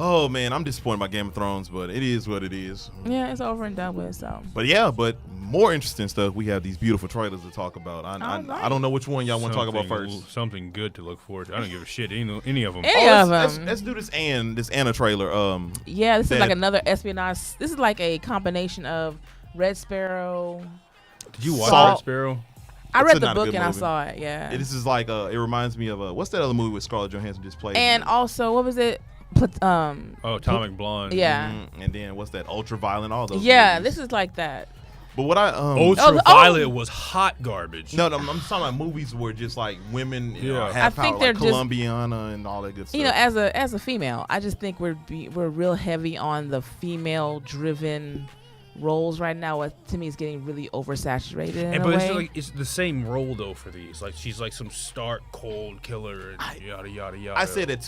Oh man, I'm disappointed by Game of Thrones, but it is what it is. Yeah, it's over and done with. So. But more interesting stuff. We have these beautiful trailers to talk about. I don't know which one y'all want to talk about first. Something good to look forward to. I don't give a shit any of them. Let's do this Anna trailer. Yeah, this is like another espionage. This is like a combination of Red Sparrow. Did you watch Red Sparrow? I read the book and I saw it. Yeah. This is like it reminds me of what's that other movie with Scarlett Johansson just played? And also, what was it? Atomic Blonde. Yeah. And then what's that? Ultraviolet. All those. Yeah, movies. this is like that. But what Ultraviolet was hot garbage. No, I'm talking about movies where just like women I have think power, they're like Columbiana and all that good stuff. As a female, I just think we're real heavy on the female driven roles right now. What to me is getting really oversaturated in a but way. it's the same role though for these. Like she's like some stark cold killer and yada yada yada. I said that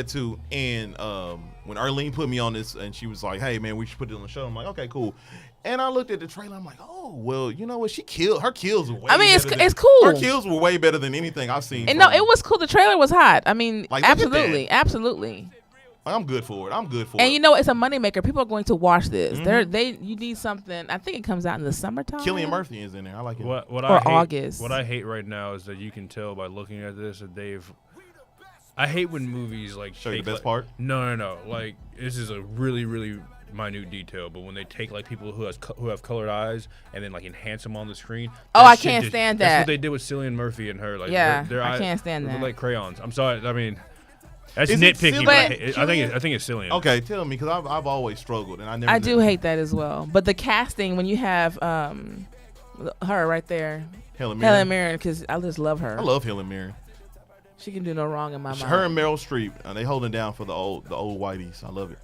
too. And when Arlene put me on this, and she was like, "Hey man, we should put it on the show." I'm like, "Okay, cool." And I looked at the trailer. I'm like, "Oh well, you know what? Her kills were way. I mean, better it's cool. Her kills were way better than anything I've seen. And no, it was cool. The trailer was hot. I mean, Like, look at that. absolutely. I'm good for it. And you know, it's a moneymaker. People are going to watch this. You need something. I think it comes out in the summertime. Cillian Murphy is in there. I like it. August. What I hate right now is that you can tell by looking at this that they've. I hate when movies like show you the best like, part. No. Like this is a really minute detail, but when they take like people who have colored eyes and then like enhance them on the screen. I can't stand that. That's what they did with Cillian Murphy and her. Like their I eyes, can't stand that. like crayons. I'm sorry. I mean. That's Is it nitpicky, Cillian? but I think it's Cillian. Okay, tell me, because I've always struggled, and I never. I do hate that as well. But the casting, when you have her right there, Helen Mirren, because I just love her. I love Helen Mirren. She can do no wrong in my mind. Her and Meryl Streep, they holding down for the old whiteys. I love it.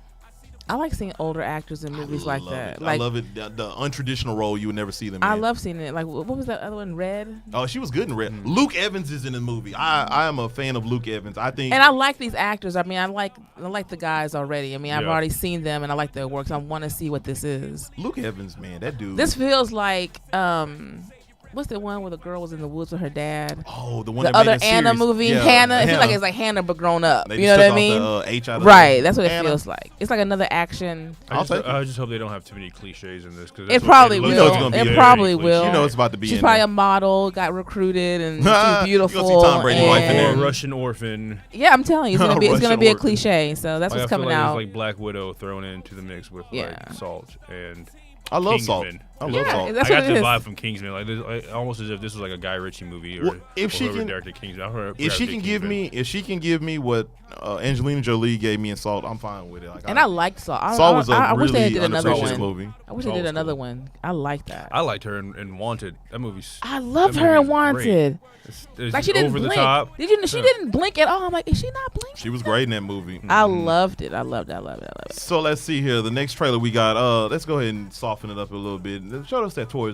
I like seeing older actors in movies like that. I love it. The untraditional role you would never see them in. I love seeing it. Like, what was that other one? Red? Oh, she was good in Red. Luke Evans is in the movie. I am a fan of Luke Evans. I think. And I like these actors. I mean, I like the guys already. I mean, I've already seen them, and I like their work. So I want to see what this is. Luke Evans, man, that dude. This feels like what's the one where the girl was in the woods with her dad? Oh, the one the that other made a Anna series. movie, Yeah, Hannah. It feels like it's like Hannah but grown up. They You know just what I mean? the H out of Right. That's what it Hannah. feels like. It's like another action. I just hope they don't have too many cliches in this. Cause It probably will. You know it's gonna be It probably will. You know it's about to be. She's in probably there. a model, got recruited, and she's You beautiful. gonna see Tom Brady's wife in Or there. a Russian orphan. Yeah, I'm telling you, it's gonna be a Russian cliche. So that's Like, what's I feel coming like out. It's like Black Widow thrown into the mix with like Salt and. I love Salt. Kingsman. I love Salt. That's I what got it the is. vibe from Kingsman, like almost as if this was like a Guy Ritchie movie, or Well, if she whoever can- directed Kingsman. If she can give me what Angelina Jolie gave me in Salt, I'm fine with it. Like, And I liked Salt. Salt was a I wish they really did another unappreciated one. movie. I wish they Salt did was another cool. one. I like that. I liked her in Wanted. That movie's. I loved that her in movie's Wanted. It's Like she didn't over blink. the top. She didn't blink at all. I'm like, is she not blinking? She was great in that movie. I loved it. I loved it. So let's see here. The next trailer we got. Let's go ahead and soften it up a little bit. Show us that Toy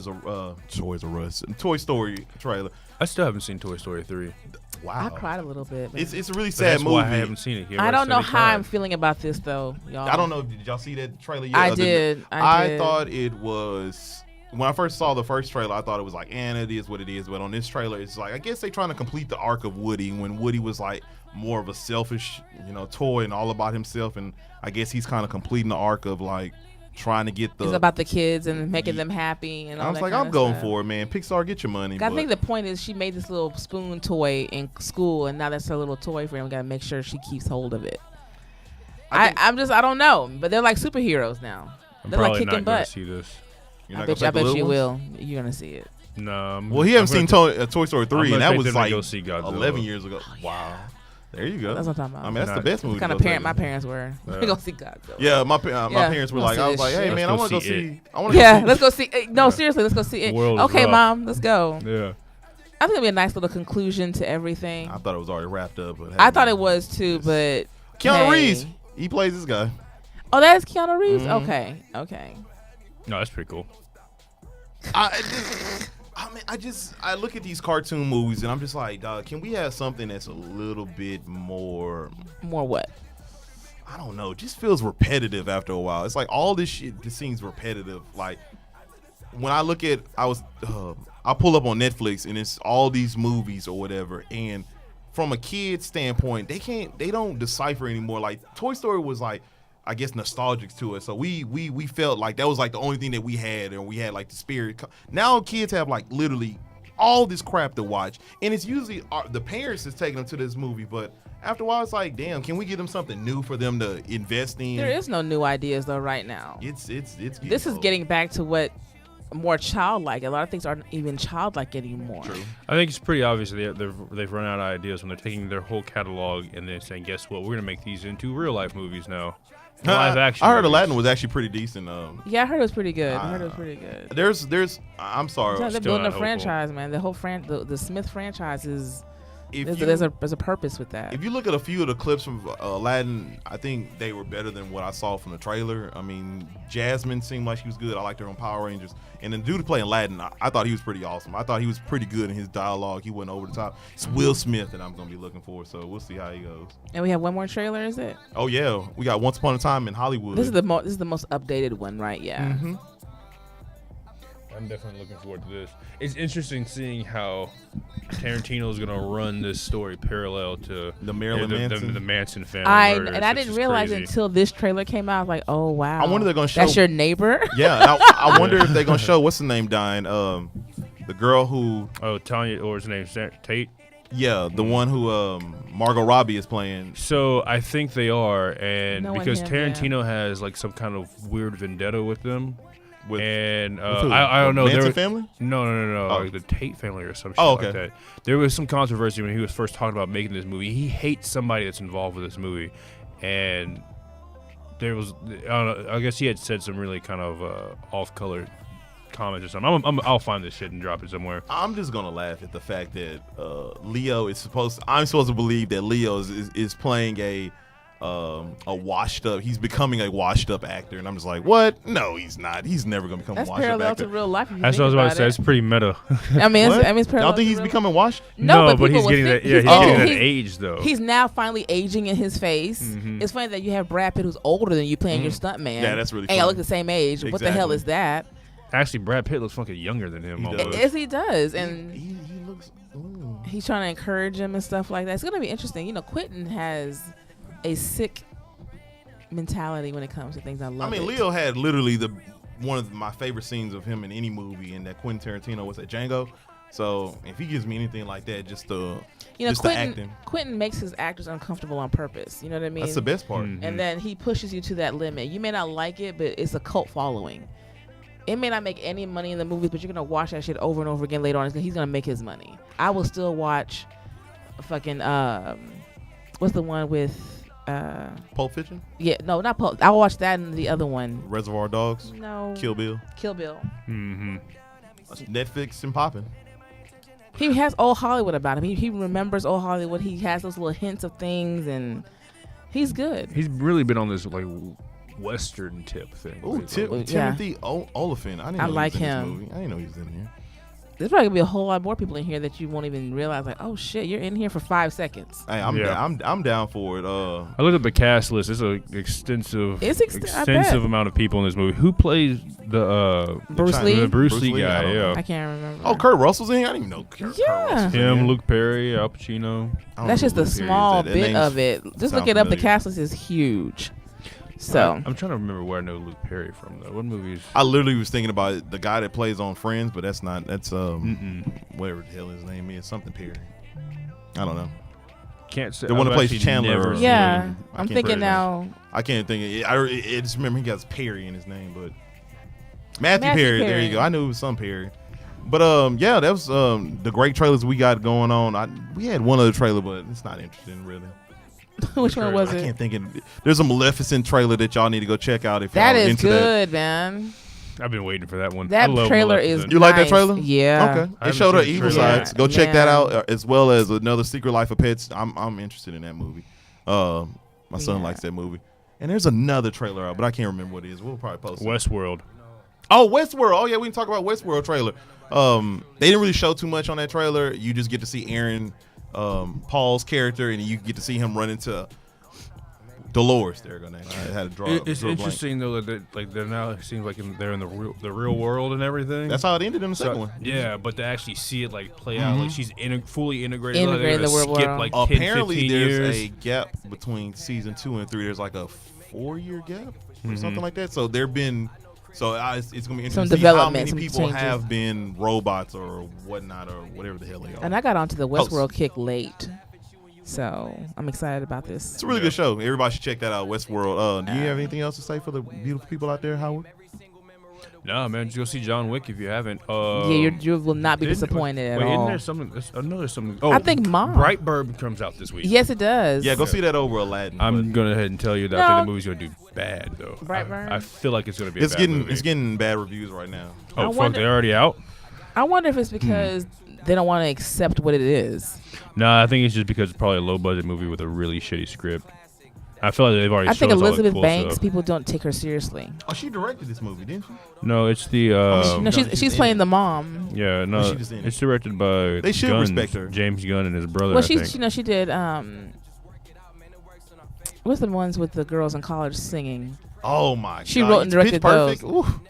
Story trailer. I still haven't seen Toy Story 3. Wow, I cried a little bit. man. It's a really But sad that's movie. why I haven't seen it. I don't know how I'm feeling about this though, y'all. I don't know. Did y'all see that trailer yet? I did. I thought it was. When I first saw the first trailer, I thought it was like, it is what it is. But on this trailer, it's like, I guess they're trying to complete the arc of Woody when Woody was like more of a selfish, toy and all about himself. And I guess he's kind of completing the arc of like trying to get the. It's about the kids and making them happy and all that. I was like, kind I'm of going stuff. for it, man. Pixar, get your money. I think the point is she made this little spoon toy in school, and now that's her little toy for him. We gotta make sure she keeps hold of it. I don't know, but they're like superheroes now. They're like probably kicking not gonna butt. see this. I bet you will. You're gonna see it. No. Well, he hasn't seen Toy Story 3, and that was like go see Godzilla. 11 years ago. Oh, wow. There you go. That's what I'm talking about. I mean, that's the best movie. Kind of parent my parents were. We gonna see Godzilla. Yeah, my parents were like, I was like, hey Let's man, I want to go see. Let's go see. No, seriously, let's go see it. World is Okay, rough. Mom, let's go. Yeah. I think it'll be a nice little conclusion to everything. I thought it was already wrapped up, but I thought it was too, but Keanu hey. Reeves, he plays this guy. Oh, that's Keanu Reeves. Mhm. Okay. No, that's pretty cool. I look at these cartoon movies and I'm just like, dog, can we have something that's a little bit more? More what? I don't know. It just feels repetitive after a while. It's like all this shit just seems repetitive. Like when I look at, I pull up on Netflix and it's all these movies or whatever, and from a kid's standpoint, they don't decipher anymore. Like Toy Story was like, I guess, nostalgic to us. So we felt like that was like the only thing that we had, and we had like the spirit. Now kids have like literally all this crap to watch, and it's usually the parents that's taking them to this movie. But after a while, it's like, damn, can we give them something new for them to invest in? There is no new ideas though right now. It's This is getting back to what more childlike. A lot of things aren't even childlike anymore. True. I think it's pretty obvious they've run out of ideas when they're taking their whole catalog and then saying, guess what, we're going to make these into real life movies now. Live action. I heard movies. Aladdin was actually pretty decent. Yeah, I heard it was pretty good. There's I'm sorry. They're Still building not a hopeful. franchise, man. The whole the Smith franchise is There's a purpose with that. If you look at a few of the clips from Aladdin, I think they were better than what I saw from the trailer. I mean, Jasmine seemed like she was good. I liked her on Power Rangers. And the dude playing Aladdin, I thought he was pretty awesome. I thought he was pretty good in his dialogue. He went over the top. It's Will Smith that I'm going to be looking for, so we'll see how he goes. And we have one more trailer, is it? Oh, yeah. We got Once Upon a Time in Hollywood. This is the most updated one, right? Yeah. Mm-hmm. I'm definitely looking forward to this. It's interesting seeing how Tarantino is going to run this story parallel to the Marilyn Manson. The Manson family. And I didn't realize until this trailer came out. I was like, oh wow. I wonder if they're going to show. That's your neighbor. Yeah, I wonder if they're going to show what's the name dying. The girl who. Oh, Tanya, or his name Tate. Yeah, the one who Margot Robbie is playing. So I think they are, and No, because him, Tarantino has like some kind of weird vendetta with them. And who? I don't know. Manson there was, family? No. Oh. Like the Tate family or some shit Oh, okay. like that. There was some controversy when he was first talking about making this movie. He hates somebody that's involved with this movie, and there was I don't know. I guess he had said some really kind of off-color comments or something. I'll find this shit and drop it somewhere. I'm just gonna laugh at the fact that Leo is I'm supposed to believe that Leo is playing a washed up. He's becoming a washed up actor, and I'm just like, what? No, he's not. He's never gonna become That's a washed up parallel actor. to real life. If you That's what I was think about to say. it. It's pretty meta. I mean, it's parallel. Y'all think to he's real becoming washed? No, but he's people getting will that. think Yeah, he's getting that he's- age though. He's now finally aging in his face. Mhm. It's funny that you have Brad Pitt who's older than you playing your stuntman. Yeah, that's really And y'all funny. look the same age. What the hell Exactly. is that? Actually, Brad Pitt looks fucking younger than him. He almost. does. Yes, he does. And He looks. Ooh. he's trying to encourage him and stuff like that. It's going to be interesting. You know, Quentin has a sick mentality when it comes to things. I love I mean, it. Leo had literally one of my favorite scenes of him in any movie, and that Quentin Tarantino was at Django. So if he gives me anything like that, just the acting, Quentin makes his actors uncomfortable on purpose. You know what I mean? that's the best part. Mhm. And then he pushes you to that limit. You may not like it, but it's a cult following. It may not make any money in the movies, but you're gonna watch that shit over and over again later on. He's gonna make his money. I will still watch fucking what's the one with Pulp Fiction, yeah, no, not Pulp. I will watch that and the other one. Reservoir Dogs, No, Kill Bill, Kill Bill. Mm-hmm. Netflix and popping. He has old Hollywood about him. He remembers old Hollywood. He has those little hints of things, and he's good. He's really been on this like Western tip thing. Ooh, lately. Timothy Oliphant. I didn't know like he was in him. this movie. I didn't know he was in here. There's probably gonna be a whole lot more people in here that you won't even realize. Like, oh shit, you're in here for 5 seconds. Hey, I'm down for it. I looked at the cast list. It's an extensive, I bet. extensive amount of people in this movie. Who plays the Bruce China- Lee. the Bruce Bruce Lee Lee? I guy? don't know. Yeah. I can't remember. Oh, Kurt Russell's in here. I didn't even know Kurt Yeah. Russell's in Him, here. Luke Perry, Al Pacino. I don't That's know just who a Luke Perry is. small That bit name of it. Just sounds look it up. The familiar. cast list is huge. So I'm trying to remember where I know Luke Perry from though. What movies? I literally was thinking about the guy that plays on Friends, but that's Mm-mm. whatever the hell his name is, something Perry. I don't know. Can't say. The one that I've plays actually Chandler never or- seen yeah, I I'm can't thinking remember. now. I can't think of it. I just remember he got Perry in his name, but Matthew Matthew Perry. There Perry. you go. I knew it was some Perry. But yeah, that was the great trailers we got going on. We had one other trailer, but it's not interesting really. Which one was I it? can't think of. There's a Maleficent trailer that y'all need to go check out if That y'all is into good, man. I've been waiting for that one. I That love trailer Maleficent. is. You like that nice. trailer? Yeah. Okay. I They haven't showed her seen the Evil trailer. Sides. Go check Yeah. that out, as well as another Secret Life of Pets. I'm interested in that movie. My son Yeah. likes that movie. And there's another trailer out, but I can't remember what it is. We'll probably post it. Westworld. Oh, Westworld. Oh yeah, we can talk about Westworld trailer. They didn't really show too much on that trailer. You just get to see Aaron Paul's character, and you get to see him run into Dolores. There, go name. I had to draw. It's draw a blank. interesting though that they're now it seems like they're in the real world and everything. That's how it ended in the second So- one. Yeah, but to actually see it like play out, like she's fully integrated. Integrated They're in the gonna real skip world. like 10, Apparently, 15 there's years. a gap between season 2 and 3. There's like a 4-year gap or Mm-hmm. something like that. So it's gonna be interesting Some to see how development, many some people changes. have been robots or whatnot or whatever the hell they are. And I got onto the Host. Westworld kick late, so I'm excited about this. It's a really good show. Everybody should check that out. Westworld. Do you have anything else to say for the beautiful people out there, Howard? No, man, just go see John Wick if you haven't. Yeah, you will not be disappointed at wait, all. Isn't there something? I know there's something. Oh, I think Mom. Brightburn comes out this week. Yes, it does. Yeah, go see that over Aladdin. I'm going ahead and tell you that I think No. the movie's gonna do bad though. Brightburn? I feel like it's gonna be. it's a bad getting movie. it's getting bad reviews right now. Oh I fuck! wonder- They're already out. I wonder if it's because they don't want to accept what it is. Nah, I think it's just because it's probably a low budget movie with a really shitty script. I feel like they've already. I think shown us all the Elizabeth cool Banks, stuff. people don't take her seriously. Oh, she directed this movie, didn't she? No, it's the. No, she's playing the mom. Yeah, no, she just in it's directed by. They should Gunn's, respect her. James Gunn and his brother. Well, I think. she did. What's the ones with the girls in college singing? Oh my! She God. wrote and directed Pitch Perfect. those. Ooh.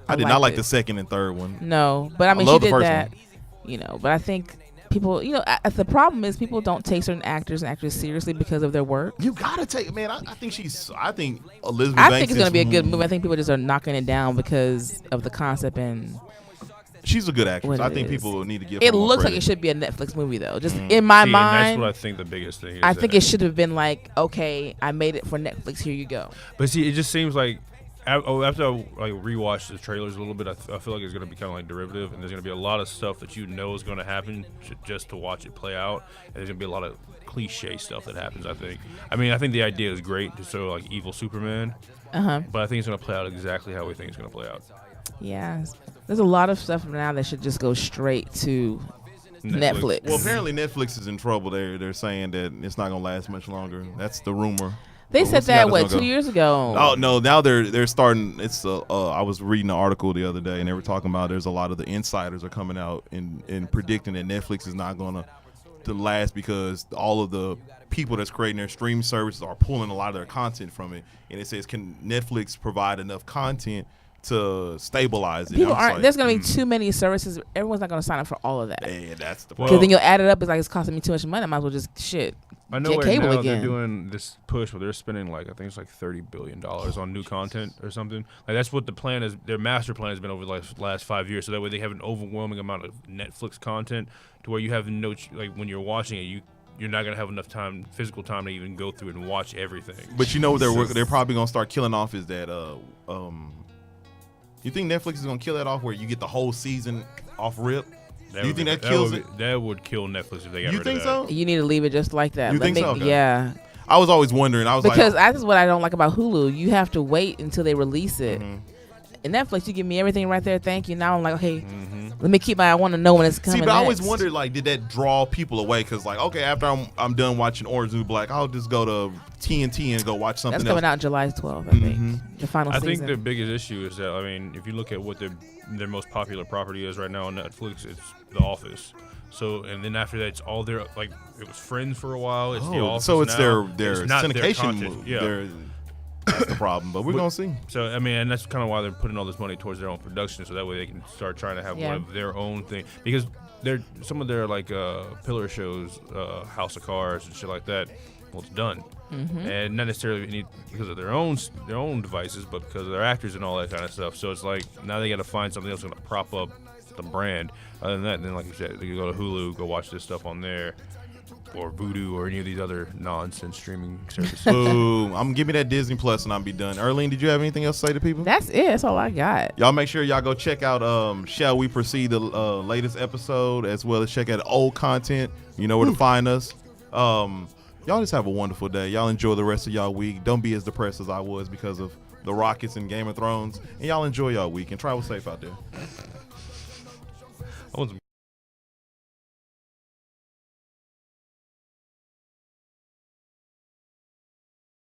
I did I not like liked the it. second and third one. No, but I mean, love she the did first that. one. You know, but I think people, the problem is people don't take certain actors and actresses seriously because of their work. You gotta take, man. I think Elizabeth. I Banks think it's going to be a good is- movie. I think people just are knocking it down because of the concept, and She's a good actress. what I it think is. people need to give. It her more looks like credit. it should be a Netflix movie, though. Just in my See, and mind, that's what I think the biggest thing is. I think that- it should have been like, okay, I made it for Netflix. Here you go. But see, it just seems like after I rewatched the trailers a little bit, I feel like it's going to be kind of like derivative, and there's going to be a lot of stuff that you know is going to happen just to watch it play out, and there's going to be a lot of cliche stuff that happens. I think the idea is great, just so like evil Superman, but I think it's going to play out exactly how we think it's going to play out. Yeah, there's a lot of stuff now that should just go straight to Netflix. Well, apparently Netflix is in trouble. They're saying that it's not gonna last much longer. That's the rumor. They But said we'll see how that this gonna 2 go. years ago. Oh no! Now they're starting. It's I was reading an article the other day, and they were talking about there's a lot of the insiders are coming out and predicting that Netflix is not gonna to last because all of the people that's creating their streaming services are pulling a lot of their content from it. And it says, can Netflix provide enough content to stabilize it? People I'm aren't. like, There's gonna be too many services. Everyone's not gonna sign up for all of that. Yeah, that's the Well- Because then you'll add it up. It's like it's costing me too much money. I might as well just I know get right cable now again. they're doing this push where they're spending like I think it's like $30 billion on new content or something. Like that's what the plan is. Their master plan has been over the last 5 years. So that way they have an overwhelming amount of Netflix content to where you have like when you're watching it, you're not gonna have enough time, physical time, to even go through and watch everything. But you know what they're probably gonna start killing off is that you think Netflix is gonna kill that off where you get the whole season off rip? Do you think that kills it? That would kill Netflix if they got You rid think of that. so? You need to leave it just like that. You think so? Okay. Yeah. I was always wondering. I was Because like, that's what I don't like about Hulu. You have to wait until they release it. And Netflix, you give me everything right there. Thank you. Now I'm like, okay, let me keep I want to know when it's coming. see, but I always next. wondered, like, did that draw people away? Because, like, okay, after I'm done watching Orange is the New Black, I'll just go to TNT and go watch something That's else. coming out July 12th, I think. The final I season. think the biggest issue is that if you look at what their most popular property is right now on Netflix, it's The Office. So and then after that, it's all their it was Friends for a while. It's The Oh, Office so it's now. their It's not their syndication content. move. Yeah. That's the problem. But we're gonna see. So and that's kind of why they're putting all this money towards their own production, so that way they can start trying to have one of their own thing. Because some of their pillar shows, House of Cards and shit like that. Well, it's done, and not necessarily because of their own devices, but because of their actors and all that kind of stuff. So it's like now they got to find something else going to prop up the brand. Other than that, then like you said, they can go to Hulu, go watch this stuff on there, or Vudu, or any of these other nonsense streaming services. Boom. I'm gonna give me that Disney Plus and I'll be done. Erlene, did you have anything else to say to people? That's it. That's all I got. Y'all make sure y'all go check out Shall We Proceed, the latest episode, as well as check out old content. You know where to find us. Y'all just have a wonderful day. Y'all enjoy the rest of y'all week. Don't be as depressed as I was because of the Rockets and Game of Thrones. And y'all enjoy y'all week and travel safe out there.